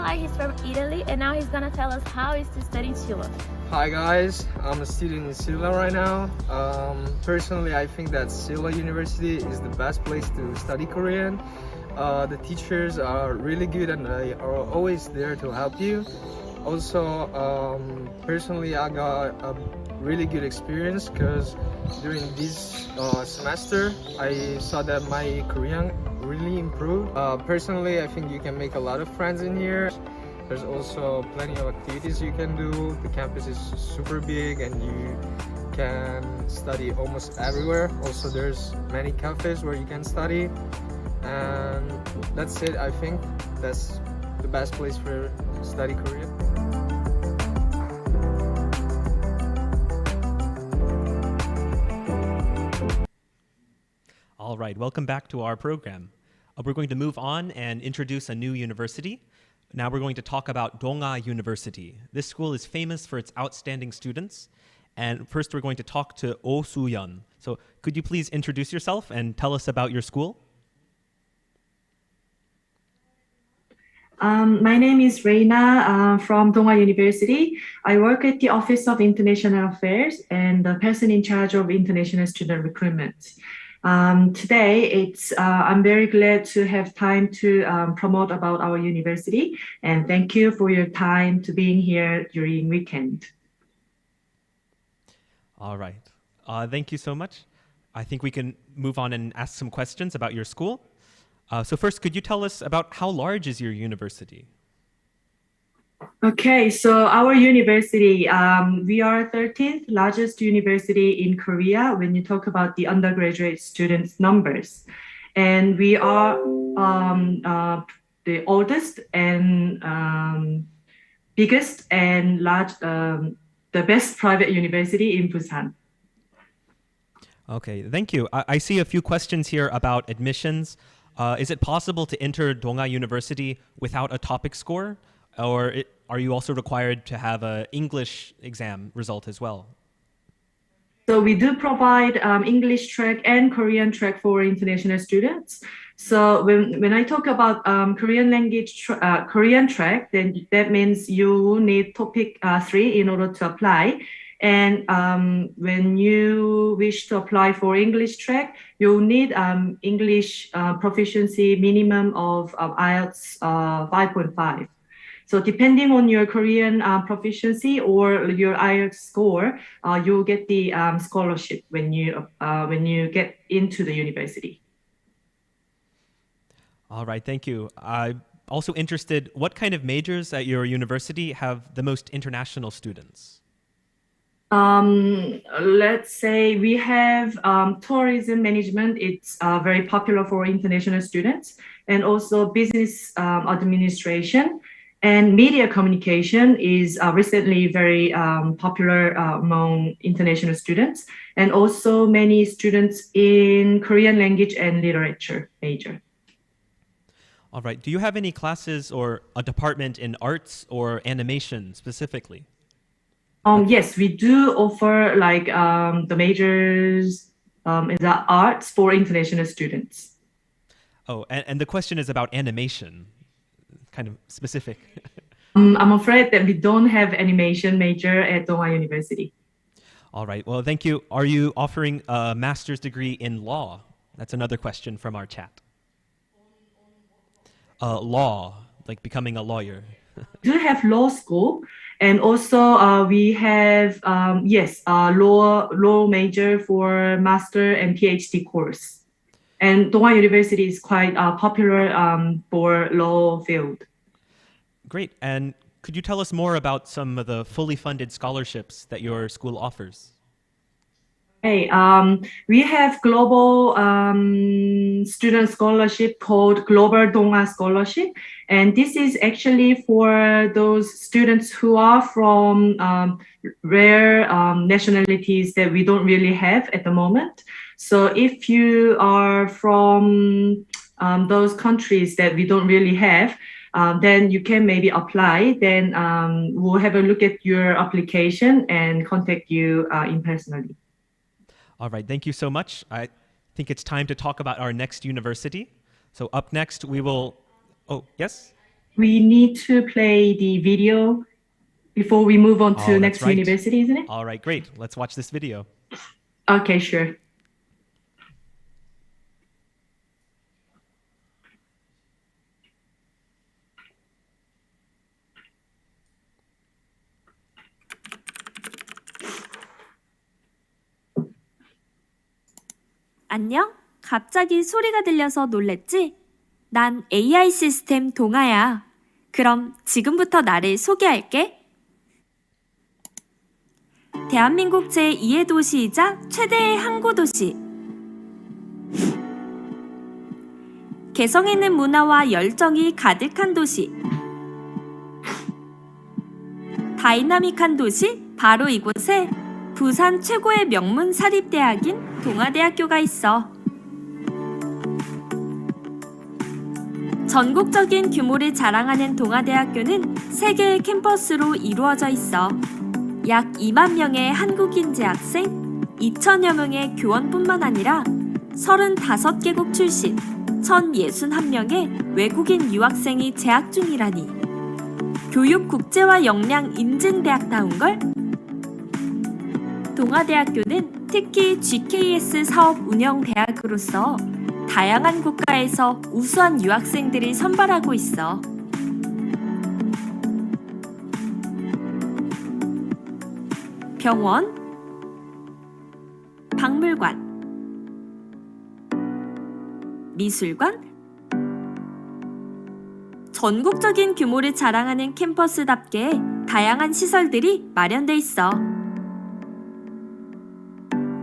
He's from Italy, and now he's gonna tell us how it is to study in Chile. Hi guys, I'm a student in Chile right now. Personally, I think that Chile University is the best place to study Korean. The teachers are really good and they are always there to help you. Also, personally, I got a really good experience because during this semester, I saw that my Korean really improved. Personally, I think you can make a lot of friends in here. There's also plenty of activities you can do. The campus is super big and you can study almost everywhere. Also, there's many cafes where you can study. And that's it. I think that's the best place for study Korean. All right, welcome back to our program. We're going to move on and introduce a new university. Now we're going to talk about Donga University. This school is famous for its outstanding students. And first we're going to talk to Oh Soo-yeon. So could you please introduce yourself and tell us about your school? My name is Reina from Donga University. I work at the Office of International Affairs and the person in charge of international student recruitment. Today, I'm very glad to have time to promote about our university, and thank you for your time to being here during weekend. All right. Thank you so much. I think we can move on and ask some questions about your school. So first, could you tell us about how large is your university? Okay, so our university, we are 13th largest university in Korea when you talk about the undergraduate students numbers. And we are the oldest and biggest and the best private university in Busan. Okay, thank you. I see a few questions here about admissions. Is it possible to enter Donga University without a topic score? Or are you also required to have an English exam result as well? So we do provide English track and Korean track for international students. So when I talk about Korean language Korean track, then that means you need topic 3 in order to apply. And when you wish to apply for English track, you need English proficiency minimum of IELTS 5.5. So depending on your Korean proficiency or your IELTS score, you'll get the scholarship when you get into the university. All right, thank you. I'm also interested, what kind of majors at your university have the most international students? Let's say we have tourism management. It's very popular for international students, and also business administration. And media communication is recently very popular among international students, and also many students in Korean language and literature major. All right. Do you have any classes or a department in arts or animation specifically? Yes, we do offer like the majors is arts for international students. Oh, and the question is about animation. Kind of specific. I'm afraid that we don't have animation major at Donga University. All right. Well, thank you. Are you offering a master's degree in law? That's another question from our chat. Law, like becoming a lawyer. We do have law school, and also we have law major for master and PhD course. And Donga University is quite popular for law field. Great. And could you tell us more about some of the fully funded scholarships that your school offers? Hey, we have global student scholarship called Global Donga Scholarship. And this is actually for those students who are from rare nationalities that we don't really have at the moment. So if you are from those countries that we don't really have, then you can maybe apply. Then we'll have a look at your application and contact you in personally. All right, thank you so much. I think it's time to talk about our next university. So up next, we will, oh, yes? We need to play the video before we move on to next right. university, isn't it? All right, great. Let's watch this video. Okay, sure. 안녕? 갑자기 소리가 들려서 놀랬지? 난 AI 시스템 동아야. 그럼 지금부터 나를 소개할게. 대한민국 제2의 도시이자 최대의 항구 도시. 개성 있는 문화와 열정이 가득한 도시. 다이나믹한 도시, 바로 이곳에 부산 최고의 명문 사립대학인 동아대학교가 있어. 전국적인 규모를 자랑하는 동아대학교는 3개의 캠퍼스로 이루어져 있어. 약 2만 명의 한국인 재학생, 2천여 명의 교원뿐만 아니라 35개국 출신, 1,061명의 외국인 유학생이 재학 중이라니. 교육 국제화 역량 인증대학다운걸? 동아대학교는 특히 GKS 사업 운영 대학으로서 다양한 국가에서 우수한 유학생들을 선발하고 있어. 병원, 박물관, 미술관, 전국적인 규모를 자랑하는 캠퍼스답게 다양한 시설들이 마련돼 있어.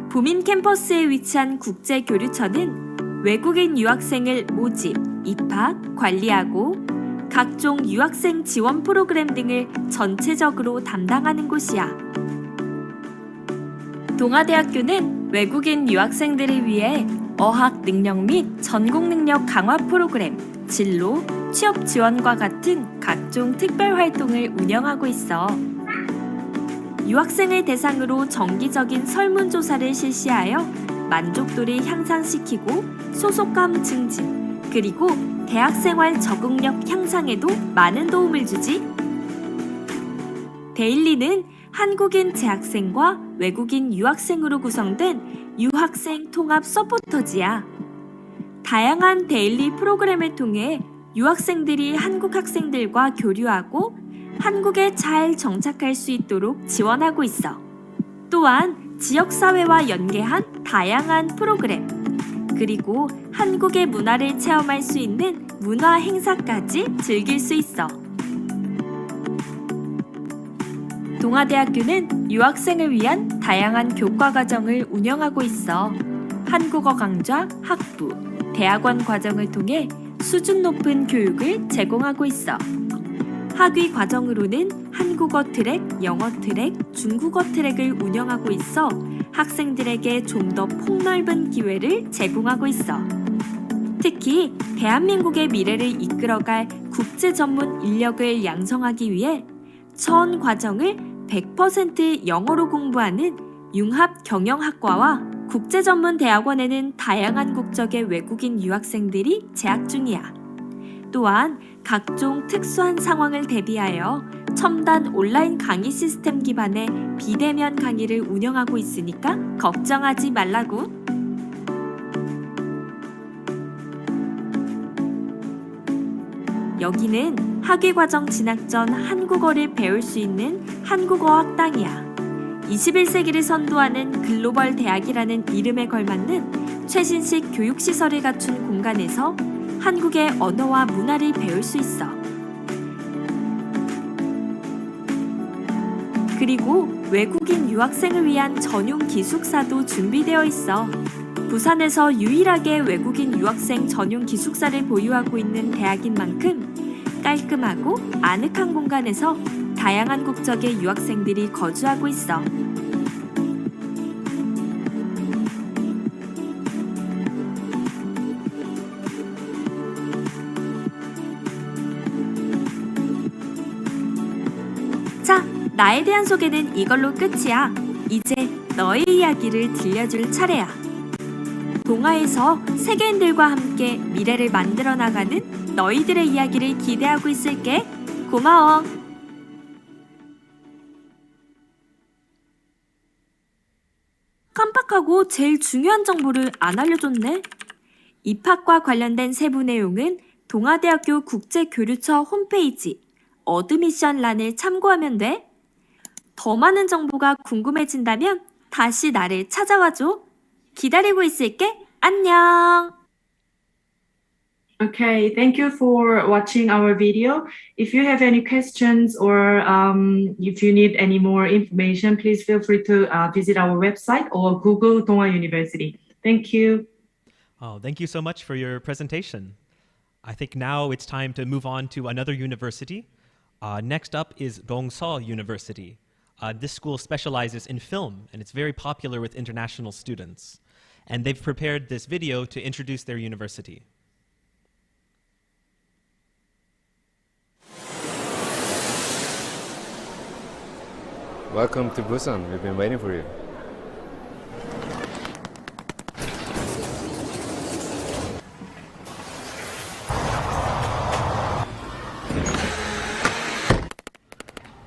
부민 캠퍼스에 위치한 국제교류처는 외국인 유학생을 모집, 입학, 관리하고 각종 유학생 지원 프로그램 등을 전체적으로 담당하는 곳이야. 동아대학교는 외국인 유학생들을 위해 어학 능력 및 전공 능력 강화 프로그램, 진로, 취업 지원과 같은 각종 특별 활동을 운영하고 있어. 유학생을 대상으로 정기적인 설문조사를 실시하여 만족도를 향상시키고 소속감 증진, 그리고 대학생활 적응력 향상에도 많은 도움을 주지. 데일리는 한국인 재학생과 외국인 유학생으로 구성된 유학생 통합 서포터즈야. 다양한 데일리 프로그램을 통해 유학생들이 한국 학생들과 교류하고 한국에 잘 정착할 수 있도록 지원하고 있어. 또한 지역사회와 연계한 다양한 프로그램, 그리고 한국의 문화를 체험할 수 있는 문화 행사까지 즐길 수 있어. 동아대학교는 유학생을 위한 다양한 교과 과정을 운영하고 있어. 한국어 강좌, 학부, 대학원 과정을 통해 수준 높은 교육을 제공하고 있어. 학위 과정으로는 한국어 트랙, 영어 트랙, 중국어 트랙을 운영하고 있어 학생들에게 좀 더 폭넓은 기회를 제공하고 있어. 특히 대한민국의 미래를 이끌어갈 국제 전문 인력을 양성하기 위해 전 과정을 100% 영어로 공부하는 융합 경영학과와 국제전문대학원에는 다양한 국적의 외국인 유학생들이 재학 중이야. 또한 각종 특수한 상황을 대비하여 첨단 온라인 강의 시스템 기반의 비대면 강의를 운영하고 있으니까 걱정하지 말라고. 여기는 학위과정 진학 전 한국어를 배울 수 있는 한국어 학당이야. 21세기를 선도하는 글로벌 대학이라는 이름에 걸맞는 최신식 교육시설을 갖춘 공간에서 한국의 언어와 문화를 배울 수 있어. 그리고 외국인 유학생을 위한 전용 기숙사도 준비되어 있어. 부산에서 유일하게 외국인 유학생 전용 기숙사를 보유하고 있는 대학인 만큼 깔끔하고 아늑한 공간에서 다양한 국적의 유학생들이 거주하고 있어. 자, 나에 대한 소개는 이걸로 끝이야. 이제 너의 이야기를 들려줄 차례야. 동아에서 세계인들과 함께 미래를 만들어 나가는 너희들의 이야기를 기대하고 있을게. 고마워. 깜빡하고 제일 중요한 정보를 안 알려줬네. 입학과 관련된 세부 내용은 동아대학교 국제교류처 홈페이지 어드미션란을 참고하면 돼. 더 많은 정보가 궁금해진다면 다시 나를 찾아와줘. 기다리고 있을게. 안녕. Okay, thank you for watching our video. If you have any questions or if you need any more information, please feel free to visit our website or Google Donghua University. Thank you. Oh, thank you so much for your presentation. I think now it's time to move on to another university. Next up is Dongso University. This school specializes in film, and it's very popular with international students. And they've prepared this video to introduce their university. Welcome to Busan. We've been waiting for you.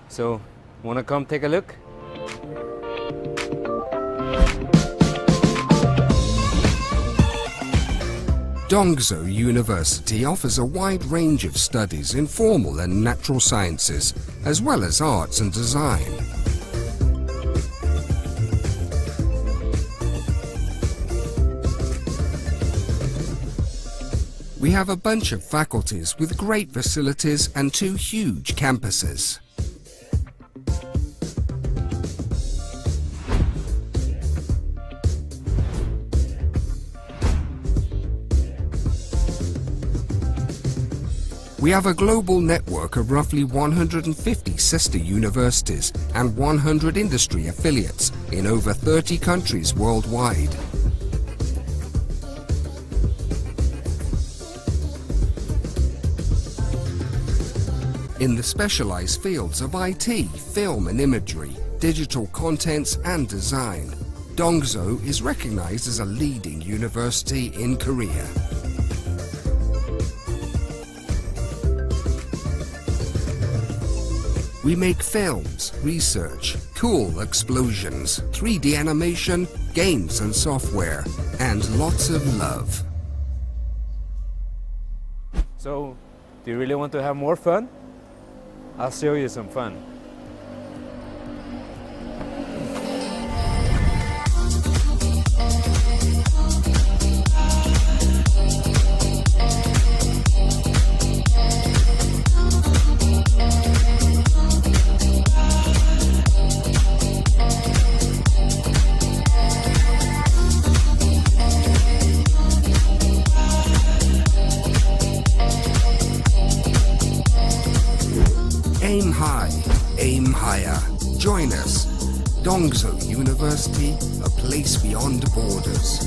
So, wanna come take a look? Dongso University offers a wide range of studies in formal and natural sciences, as well as arts and design. We have a bunch of faculties with great facilities and 2 huge campuses. We have a global network of roughly 150 sister universities and 100 industry affiliates in over 30 countries worldwide. In the specialized fields of IT, film and imagery, digital contents and design, Dongso is recognized as a leading university in Korea. We make films, research, cool explosions, 3D animation, games and software, and lots of love. So, do you really want to have more fun? I'll show you some fun. Aim high, aim higher. Join us. Dongso University, a place beyond borders.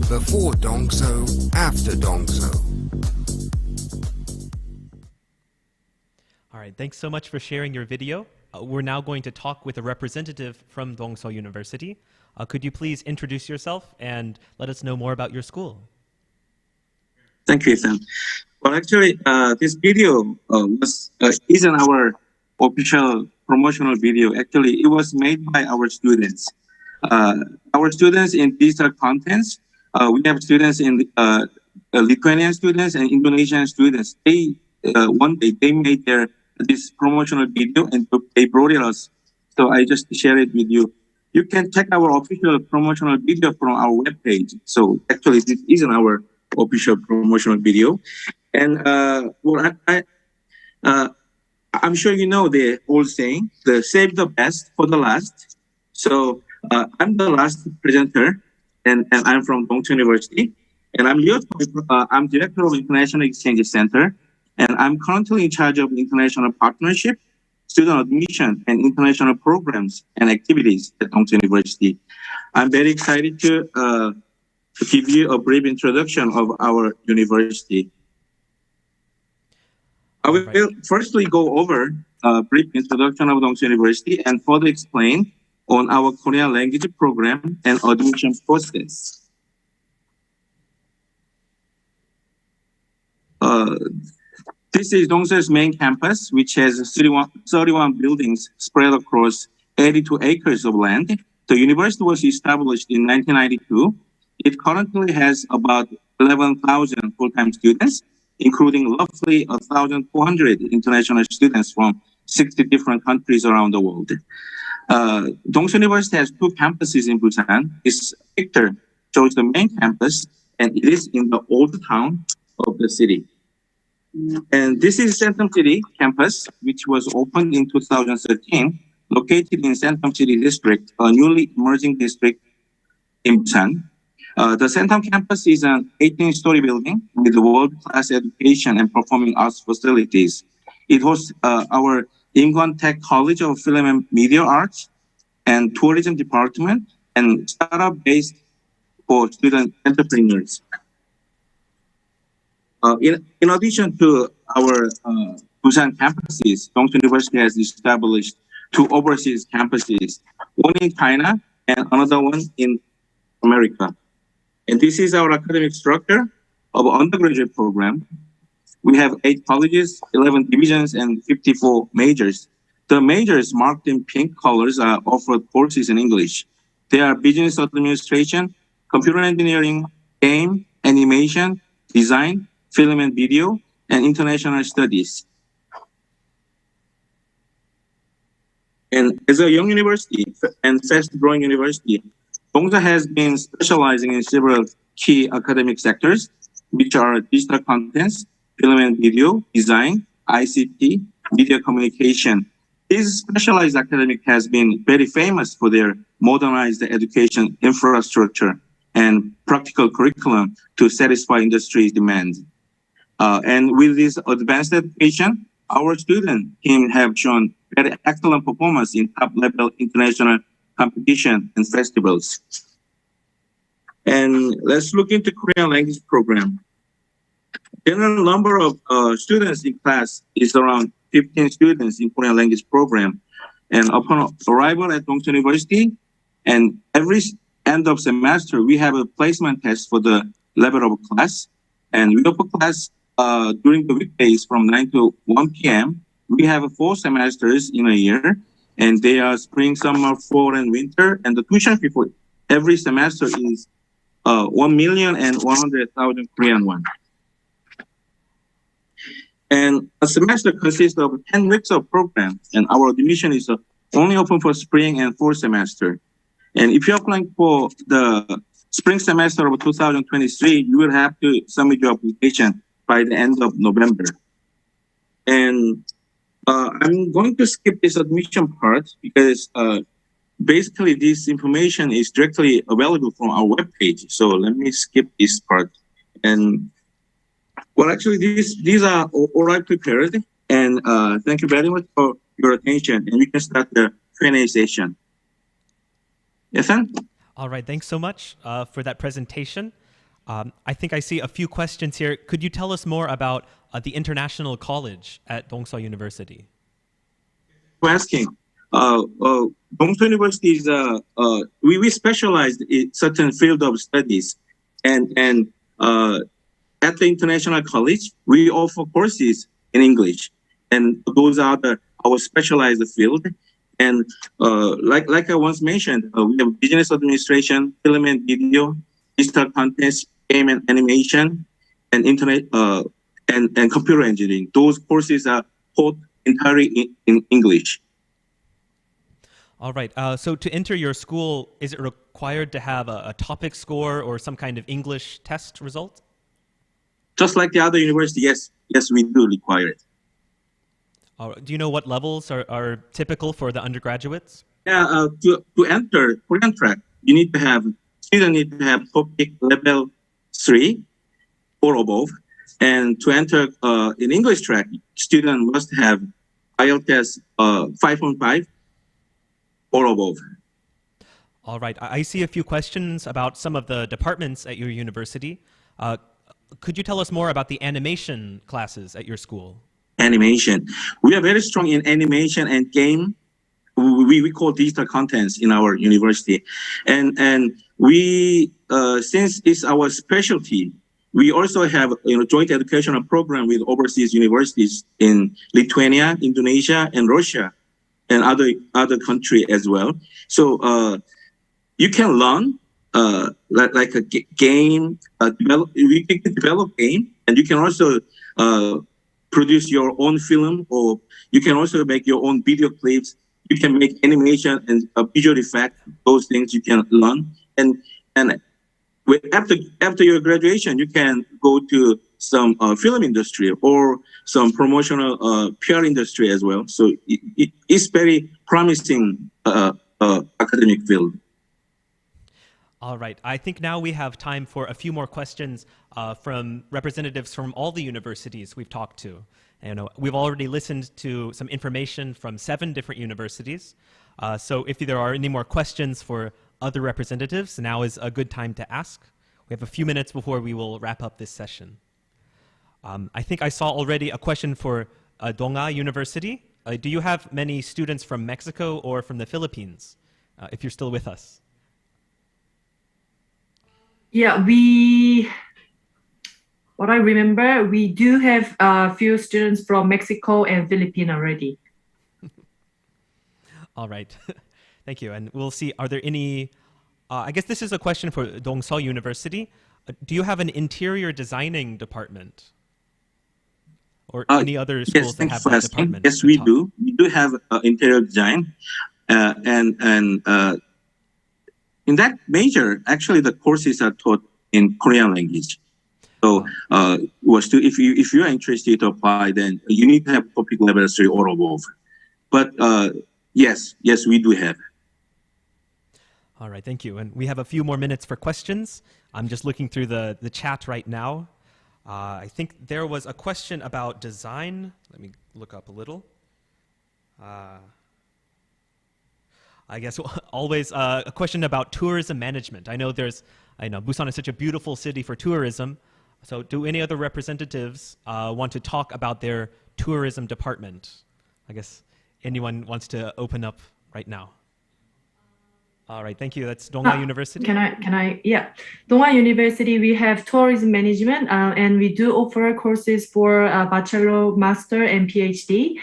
Before Dongso, after Dongso. All right, thanks so much for sharing your video. We're now going to talk with a representative from Dongso University. Could you please introduce yourself and let us know more about your school? Thank you, Ethan. Well, actually, this video isn't our official promotional video. Actually, it was made by our students. Our students in digital contents, we have students in Lithuanian students and Indonesian students. They one day they made this promotional video and they brought it us. So I just share it with you. You can check our official promotional video from our webpage. So actually, this isn't our official promotional video. And well, I'm sure you know the old saying, the save the best for the last. So I'm the last presenter, and I'm from Dongso University. And I'm I'm director of International Exchange Center, and I'm currently in charge of international partnership, student admission, and international programs and activities at Dongso University. I'm very excited to give you a brief introduction of our university. I will firstly go over a brief introduction of Dongso University and further explain on our Korean language program and admission process. This is Dongso's main campus, which has 31 buildings spread across 82 acres of land. The university was established in 1992. It currently has about 11,000 full-time students, including roughly 1,400 international students from 60 different countries around the world. Dongso University has 2 campuses in Busan. It's pictured shows the main campus, and it is in the old town of the city. And this is Centrum City campus, which was opened in 2013, located in Centrum City district, a newly emerging district in Busan. The Centrum campus is an 18-story building with world-class education and performing arts facilities. It hosts our Imguan Tech College of Film and Media Arts and Tourism Department and startup based for student entrepreneurs. In addition to our Busan campuses, Dongsuan University has established 2 overseas campuses, one in China and another one in America. And this is our academic structure of undergraduate program. We have 8 colleges, 11 divisions, and 54 majors. The majors marked in pink colors are offered courses in English. They are business administration, computer engineering, game, animation, design, film and video, and international studies. And as a young university and fast-growing university, Dongsa has been specializing in several key academic sectors, which are digital contents, film and video, design, ICT, media communication. This specialized academic has been very famous for their modernized education infrastructure and practical curriculum to satisfy industry's demands. And with this advanced education, our student team have shown very excellent performance in top-level international competition and festivals. And let's look into Korean language program. General number of students in class is around 15 students in Korean language program. And upon arrival at Dongsuan University, and every end of semester, we have a placement test for the level of class. And we offer class during the weekdays from 9 to 1 p.m. We have 4 semesters in a year, and they are spring, summer, fall, and winter. And the tuition fee for every semester is 1,100,000 Korean won. And a semester consists of 10 weeks of program, and our admission is only open for spring and fall semester. And if you're applying for the spring semester of 2023, you will have to submit your application by the end of November. And I'm going to skip this admission part because basically this information is directly available from our webpage. So let me skip this part. And well, actually, these are all I prepared. And thank you very much for your attention. And we can start the Q&A session. Ethan? All right, thanks so much for that presentation. I think I see a few questions here. Could you tell us more about the International College at Dongsuan University? For asking, Dongsuan University is we specialized in certain field of studies, and at the International College we offer courses in English, and those are our specialized field. And like I once mentioned, we have business administration, film and video, digital contents, game and animation, and internet and computer engineering. Those courses are taught entirely in English. All right. So to enter your school, is it required to have a topic score or some kind of English test result? Just like the other university, yes, we do require it. Do you know what levels are typical for the undergraduates? Yeah, to enter Korean track, students need to have topic level 3 or above. And to enter in English track, student must have IELTS 5.5 or above. All right. I see a few questions about some of the departments at your university. Could you tell us more about the animation classes at your school? Animation. We are very strong in animation and game. We call digital contents in our university. And we, since it's our specialty, we also have joint educational program with overseas universities in Lithuania, Indonesia, and Russia, and other country as well. So you can learn like a game. We can develop game, and you can also produce your own film, or you can also make your own video clips. You can make animation and visual effect. Those things you can learn, and after your graduation, you can go to some film industry or some promotional PR industry as well. So it's very promising academic field. All right. I think now we have time for a few more questions from representatives from all the universities we've talked to. And we've already listened to some information from 7 different universities. So if there are any more questions for other representatives, now is a good time to ask. We have a few minutes before we will wrap up this session. I think I saw already a question for Donga University. Do you have many students from Mexico or from the Philippines, if you're still with us? Yeah, what I remember, we do have a few students from Mexico and Philippines already. All right. Thank you. And we'll see, are there any, I guess this is a question for Dongseo University. Do you have an interior designing department? Or any other schools that have that department? Yes, we do. We do have interior design. And in that major, actually the courses are taught in Korean language. So if you are interested to apply, then you need to have topic level 3 or above. But yes, we do have. All right, thank you. And we have a few more minutes for questions. I'm just looking through the chat right now. I think there was a question about design. Let me look up a little. I guess always a question about tourism management. I know Busan is such a beautiful city for tourism. So do any other representatives want to talk about their tourism department? I guess anyone wants to open up right now. All right, thank you. That's Donga University. Can I? Yeah. Donga University, we have tourism management, and we do offer courses for bachelor, master, and PhD.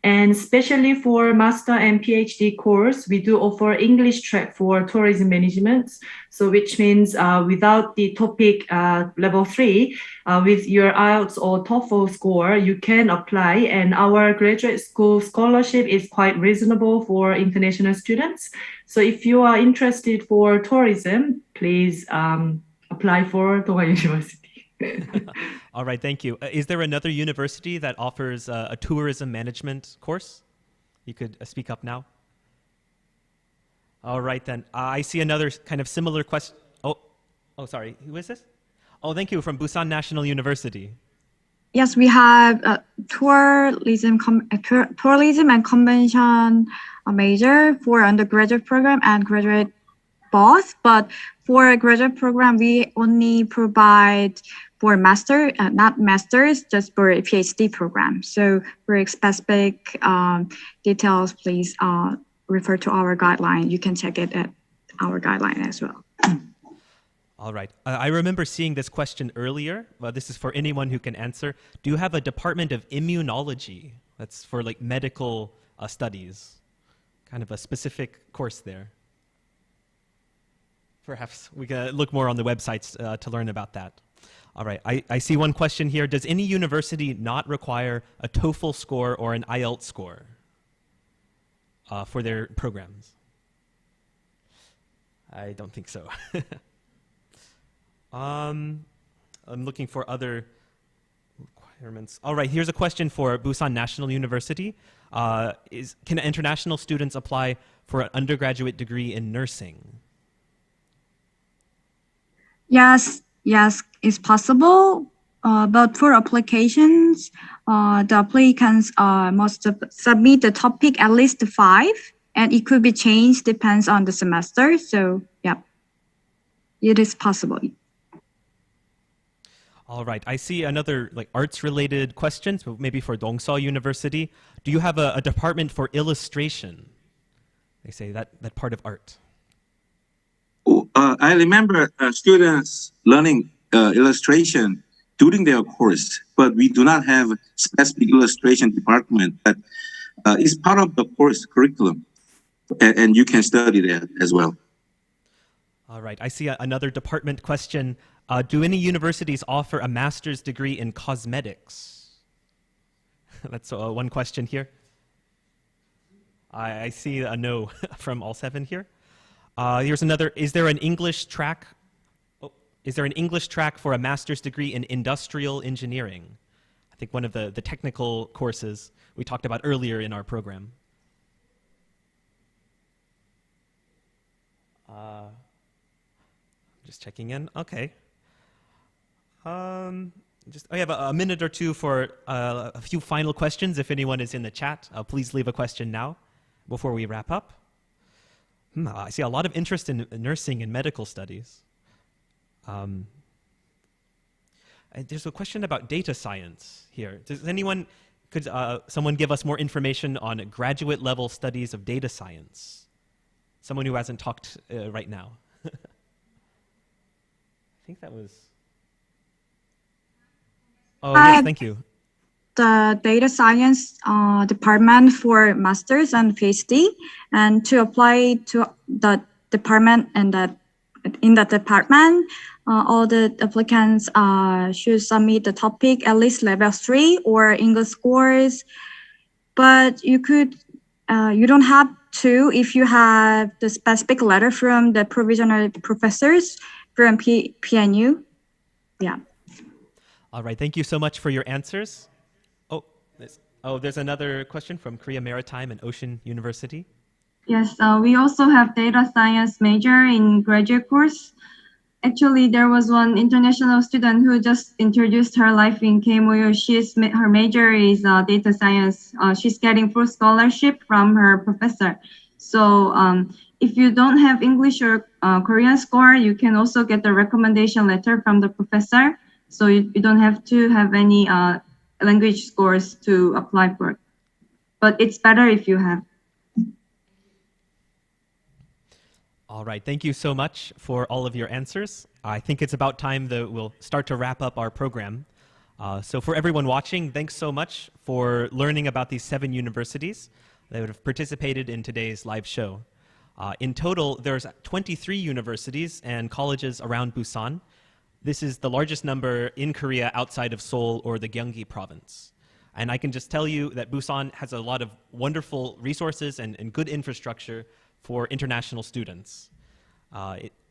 And especially for master and PhD course, we do offer English track for tourism management. So which means without the topic level 3, with your IELTS or TOEFL score, you can apply. And our graduate school scholarship is quite reasonable for international students. So if you are interested for tourism, please apply for Donga University. All right, thank you. Is there another university that offers a tourism management course? You could speak up now. All right, then. I see another kind of similar question. Oh, sorry. Who is this? Oh, thank you. From Busan National University. Yes, we have tourism and convention major for undergraduate program and graduate both. But for a graduate program, we only provide for master, not masters, just for a PhD program. So for specific details, please refer to our guideline. You can check it at our guideline as well. All right. I remember seeing this question earlier. Well, this is for anyone who can answer. Do you have a department of immunology? That's for like medical studies. Kind of a specific course there. Perhaps we can look more on the websites to learn about that. All right. I see one question here. Does any university not require a TOEFL score or an IELTS score for their programs? I don't think so. I'm looking for other requirements. All right, here's a question for Busan National University. Can international students apply for an undergraduate degree in nursing? Yes, it's possible. But for applications, the applicants must submit the topic at least 5, and it could be changed, depends on the semester. So, yeah, it is possible. All right, I see another arts-related question, so maybe for Dongseo University. Do you have a department for illustration? They say that part of art. I remember students learning illustration during their course, but we do not have a specific illustration department. But it's part of the course curriculum, and you can study that as well. All right, I see another department question. Do any universities offer a master's degree in cosmetics? That's one question here. I see a no from all 7 here. Here's another. Is there an English track? Oh, is there an English track for a master's degree in industrial engineering? I think one of the technical courses we talked about earlier in our program. Just checking in. Okay. I have a minute or two for a few final questions. If anyone is in the chat, please leave a question now before we wrap up. I see a lot of interest in nursing and medical studies. There's a question about data science here. Could someone give us more information on graduate level studies of data science? Someone who hasn't talked right now. I think that was... Oh, yes, thank you. The data science department for masters and PhD, and to apply to the department and in that department, all the applicants should submit the topic at least level 3 or English scores. But you don't have to if you have the specific letter from the provisional professors from PNU. Yeah. All right, thank you so much for your answers. There's another question from Korea Maritime and Ocean University. Yes, we also have data science major in graduate course. Actually, there was one international student who just introduced her life in KMOU. Her major is data science. She's getting full scholarship from her professor. So if you don't have English or Korean score, you can also get the recommendation letter from the professor. So you don't have to have any language scores to apply for it. But it's better if you have. All right, thank you so much for all of your answers. I think it's about time that we'll start to wrap up our program. So for everyone watching, thanks so much for learning about these 7 universities that would have participated in today's live show. In total, there's 23 universities and colleges around Busan. This is the largest number in Korea outside of Seoul or the Gyeonggi province. And I can just tell you that Busan has a lot of wonderful resources and good infrastructure for international students.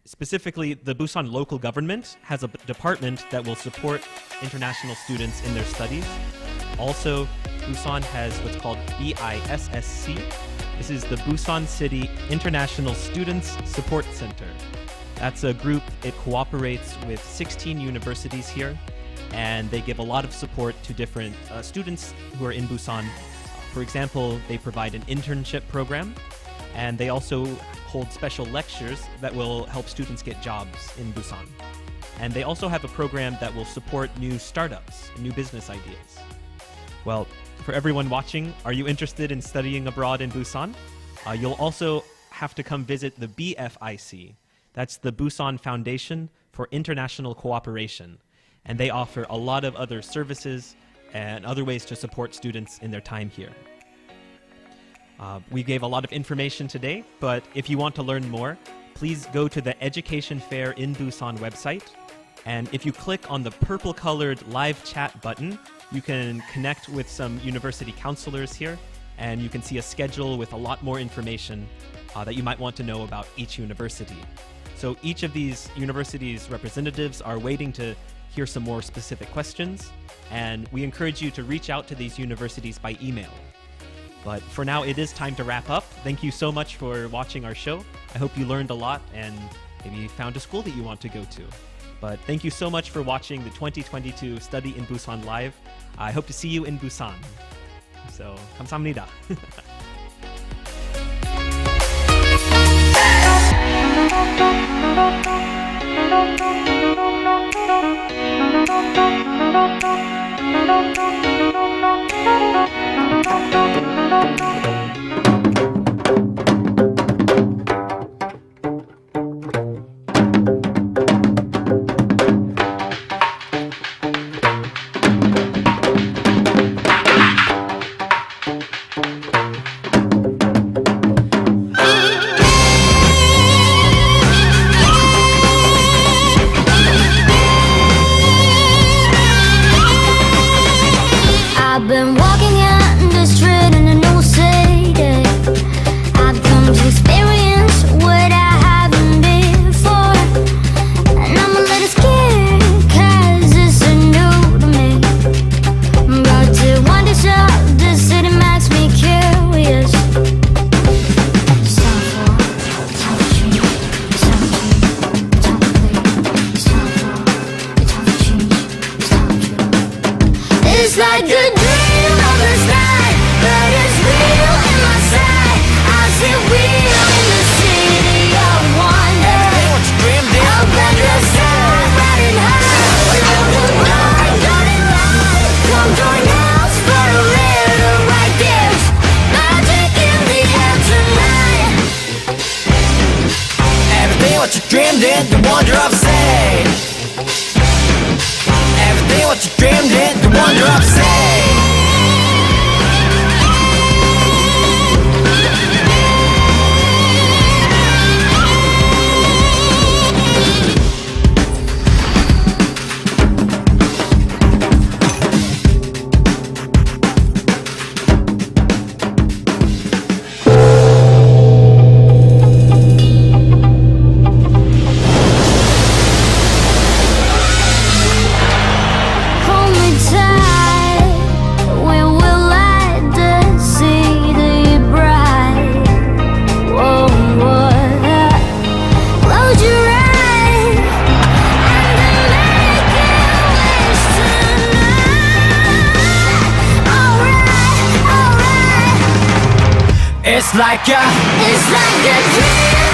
Specifically, the Busan local government has a department that will support international students in their studies. Also, Busan has what's called BISSC. This is the Busan City International Students Support Center. That's a group, it cooperates with 16 universities here, and they give a lot of support to different students who are in Busan. For example, they provide an internship program, and they also hold special lectures that will help students get jobs in Busan. And they also have a program that will support new startups, new business ideas. Well, for everyone watching, are you interested in studying abroad in Busan? You'll also have to come visit the BFIC. That's the Busan Foundation for International Cooperation. And they offer a lot of other services and other ways to support students in their time here. We gave a lot of information today, but if you want to learn more, please go to the Education Fair in Busan website. And if you click on the purple-colored live chat button, you can connect with some university counselors here, and you can see a schedule with a lot more information that you might want to know about each university. So each of these universities' representatives are waiting to hear some more specific questions, and we encourage you to reach out to these universities by email. But for now, it is time to wrap up. Thank you so much for watching our show. I hope you learned a lot and maybe you found a school that you want to go to. But thank you so much for watching the 2022 Study in Busan Live. I hope to see you in Busan. So, 감사합니다. I've been walking in the street in a new city. I've come to experience what I haven't before, and I'm a little scared. It's like a It's like a dream.